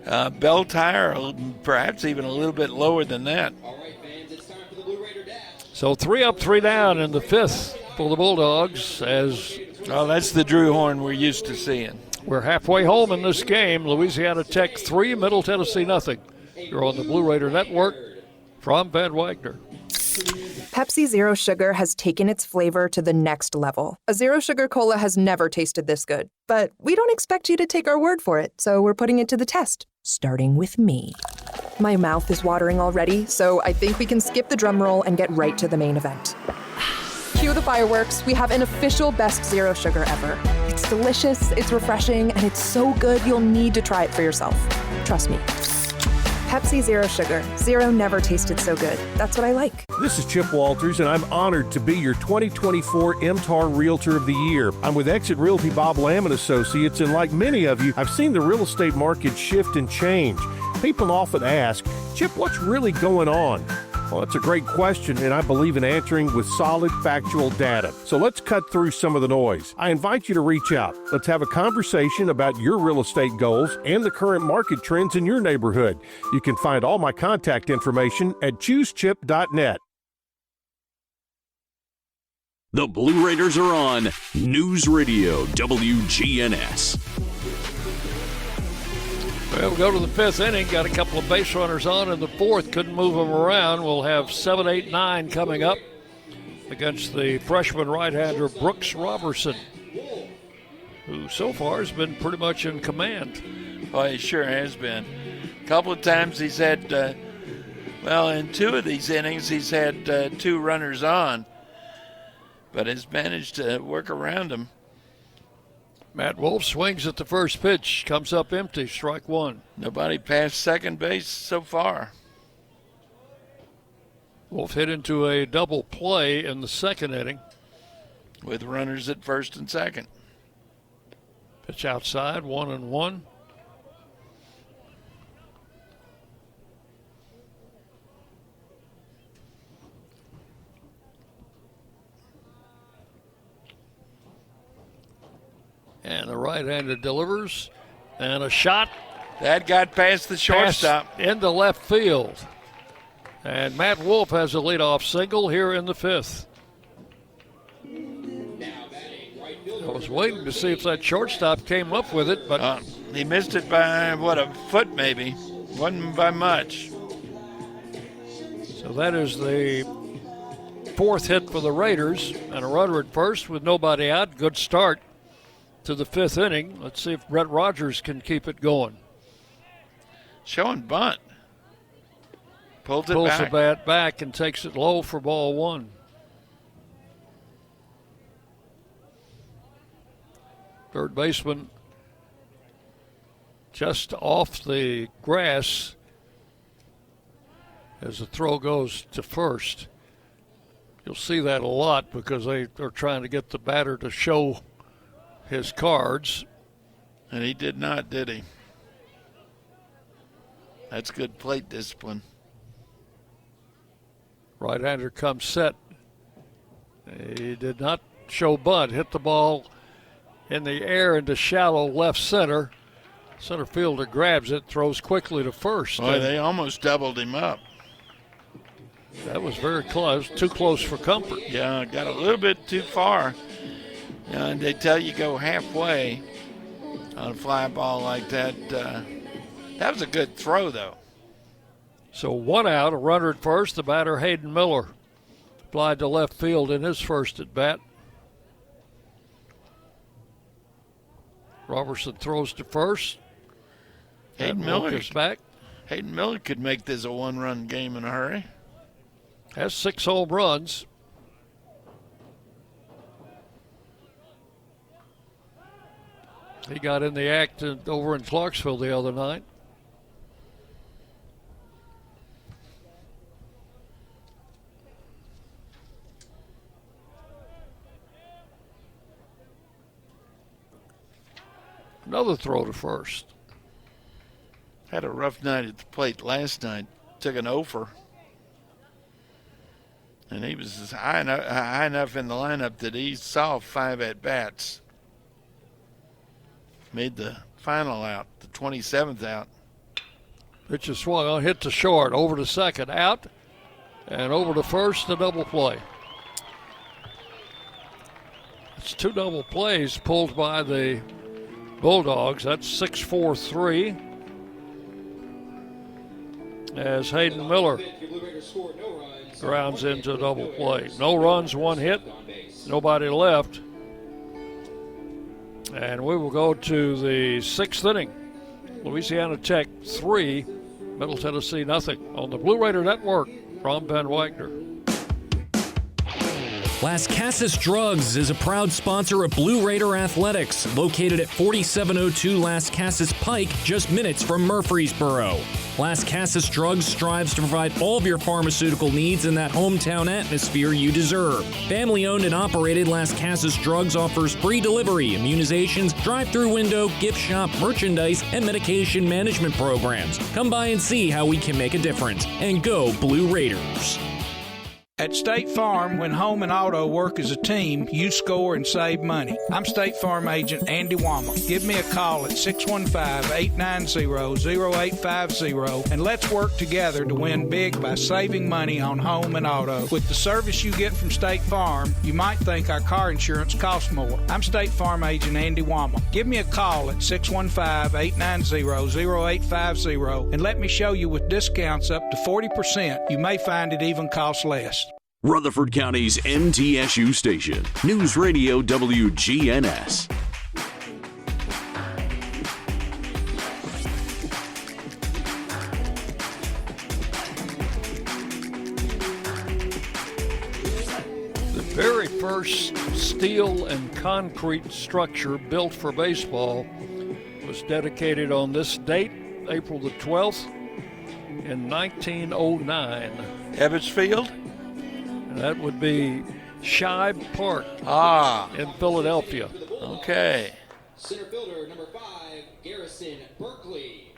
bell tire, or perhaps even a little bit lower than that. So 3 up, 3 down in the 5th for the Bulldogs as well, that's the Drew Horn we're used to seeing. We're halfway home in this game. Louisiana Tech 3, Middle Tennessee nothing. You're on the Blue Raider Network from Van Wagner. Pepsi Zero Sugar has taken its flavor to the next level. A Zero Sugar Cola has never tasted this good. But we don't expect you to take our word for it, so we're putting it to the test, starting with me. My mouth is watering already, so I think we can skip the drum roll and get right to the main event. Cue the fireworks. We have an official best Zero Sugar ever. It's delicious, it's refreshing, and it's so good you'll need to try it for yourself. Trust me. Pepsi Zero Sugar. Zero never tasted so good. That's what I like. This is Chip Walters, and I'm honored to be your 2024 MTAR Realtor of the Year. I'm with Exit Realty Bob Lamb & Associates, and like many of you, I've seen the real estate market shift and change. People often ask, Chip, what's really going on? Well, that's a great question, and I believe in answering with solid, factual data. So let's cut through some of the noise. I invite you to reach out. Let's have a conversation about your real estate goals and the current market trends in your neighborhood. You can find all my contact information at choosechip.net. The Blue Raiders are on News Radio WGNS. Well, we'll go to the 5th inning. Got a couple of base runners on in the 4th. Couldn't move them around. We'll have 7, 8, 9 coming up against the freshman right-hander Brooks Robertson, who so far has been pretty much in command. Oh, he sure has been. A couple of times he's had, in 2 of these innings he's had 2 runners on, but has managed to work around them. Matt Wolf swings at the first pitch, comes up empty, strike 1. Nobody past second base so far. Wolf hit into a double play in the 2nd inning. With runners at first and second. Pitch outside, 1-1. And the right-hander delivers, and a shot. That got past the shortstop. Into left field. And Matt Wolf has a leadoff single here in the 5th. I was waiting to see if that shortstop came up with it, but he missed it by, a foot maybe. Wasn't by much. So that is the 4th hit for the Raiders, and a runner at first with nobody out. Good start to the 5th inning. Let's see if Brett Rogers can keep it going. Showing bunt. Pulls the bat back and takes it low for ball 1. Third baseman just off the grass as the throw goes to first. You'll see that a lot because they are trying to get the batter to show his cards. And he did not, did he? That's good plate discipline. Right-hander comes set. He did not show bunt. Hit the ball in the air into shallow left center. Center fielder grabs it, throws quickly to first. Boy, they almost doubled him up. That was very close. Too close for comfort. Yeah, got a little bit too far. And they tell you go halfway on a fly ball like that. That was a good throw, though. So 1 out, a runner at first. The batter, Hayden Miller, applied to left field in his first at bat. Robertson throws to first. Hayden Miller is back. Hayden Miller could make this a 1-run game in a hurry. Has 6 home runs. He got in the act over in Clarksville the other night. Another throw to first. Had a rough night at the plate last night. Took an offer. And he was high enough in the lineup that he saw 5 at-bats. Made the final out, the 27th out. Pitch is swung on, hit to short, over to second, out, and over to first, a double play. It's 2 double plays pulled by the Bulldogs. That's 6-4-3. As Hayden Miller grounds into a double play. No runs, 1 hit, nobody left. And we will go to the 6th inning. Louisiana Tech 3, Middle Tennessee nothing. On the Blue Raider Network from Ben Wagner. Las Casas Drugs is a proud sponsor of Blue Raider Athletics, located at 4702 Las Casas Pike, just minutes from Murfreesboro. Las Casas Drugs strives to provide all of your pharmaceutical needs in that hometown atmosphere you deserve. Family-owned and operated, Las Casas Drugs offers free delivery, immunizations, drive-through window, gift shop, merchandise, and medication management programs. Come by and see how we can make a difference. And go Blue Raiders. At State Farm, when home and auto work as a team, you score and save money. I'm State Farm agent Andy Wama. Give me a call at 615-890-0850 and let's work together to win big by saving money on home and auto. With the service you get from State Farm, you might think our car insurance costs more. I'm State Farm agent Andy Wama. Give me a call at 615-890-0850 and let me show you with discounts up to 40%. You may find it even costs less. Rutherford County's MTSU station, News Radio WGNS. The very first steel and concrete structure built for baseball was dedicated on this date, April the 12th, in 1909. Ebbets Field? And that would be Shibe Park in Philadelphia. Okay. Center fielder number 5, Garrison Berkeley.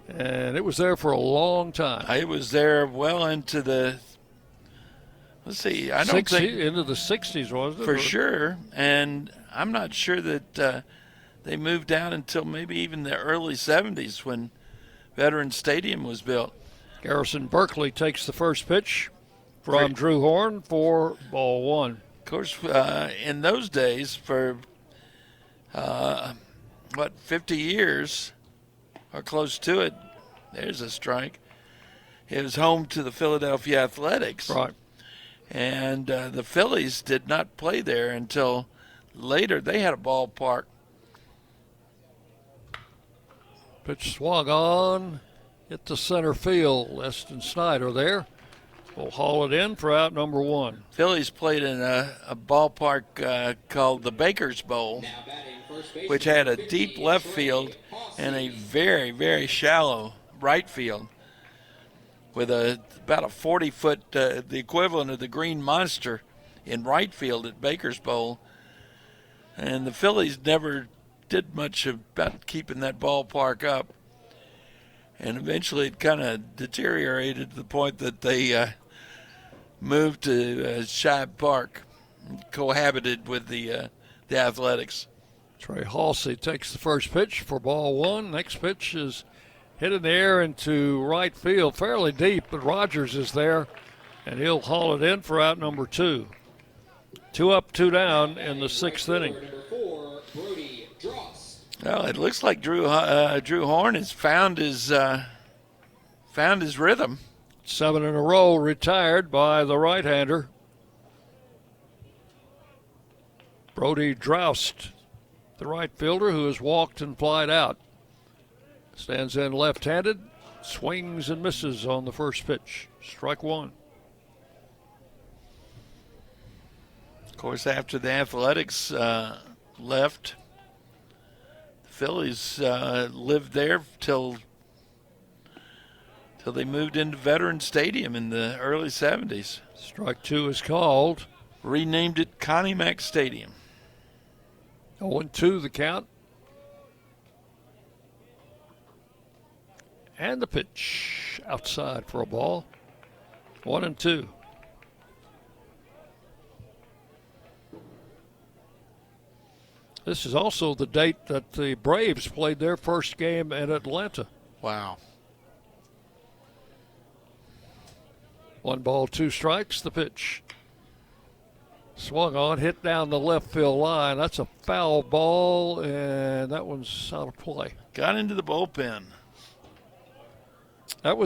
And it was there for a long time. It was there well into the, let's see, I don't think. Into the 60s, wasn't it? For sure. And I'm not sure that they moved down until maybe even the early 70s when Veterans Stadium was built. Garrison Berkeley takes the first pitch from Drew Horn for ball 1. Of course, in those days, for 50 years or close to it, there's a strike. It was home to the Philadelphia Athletics. Right. And the Phillies did not play there until later. They had a ballpark. Pitch swung on, hit the center field. Leston Snyder there will haul it in for out number 1. Phillies played in a ballpark called the Baker's Bowl, which had a deep left field and a very, very shallow right field with about a 40-foot, the equivalent of the Green Monster in right field at Baker's Bowl. And the Phillies never did much about keeping that ballpark up. And eventually it kind of deteriorated to the point that they moved to Shibe Park, cohabited with the Athletics. Trey Halsey takes the first pitch for ball 1. Next pitch is hit in the air into right field, fairly deep, but Rogers is there, and he'll haul it in for out number 2. 2 up, 2 down in the 6th inning. Well, it looks like Drew Horn has found his rhythm. 7 in a row retired by the right-hander. Brody Droust, the right fielder who has walked and flied out. Stands in left-handed, swings and misses on the first pitch. Strike 1. Of course, after the Athletics left, the Phillies lived there till they moved into Veterans Stadium in the early 70s. Strike 2 is called. Renamed it Connie Mack Stadium. 0-2 the count. And the pitch outside for a ball. 1-2. This is also the date that the Braves played their first game in Atlanta. Wow. 1 ball, 2 strikes. The pitch swung on, hit down the left field line. That's a foul ball, and that one's out of play. Got into the bullpen. That was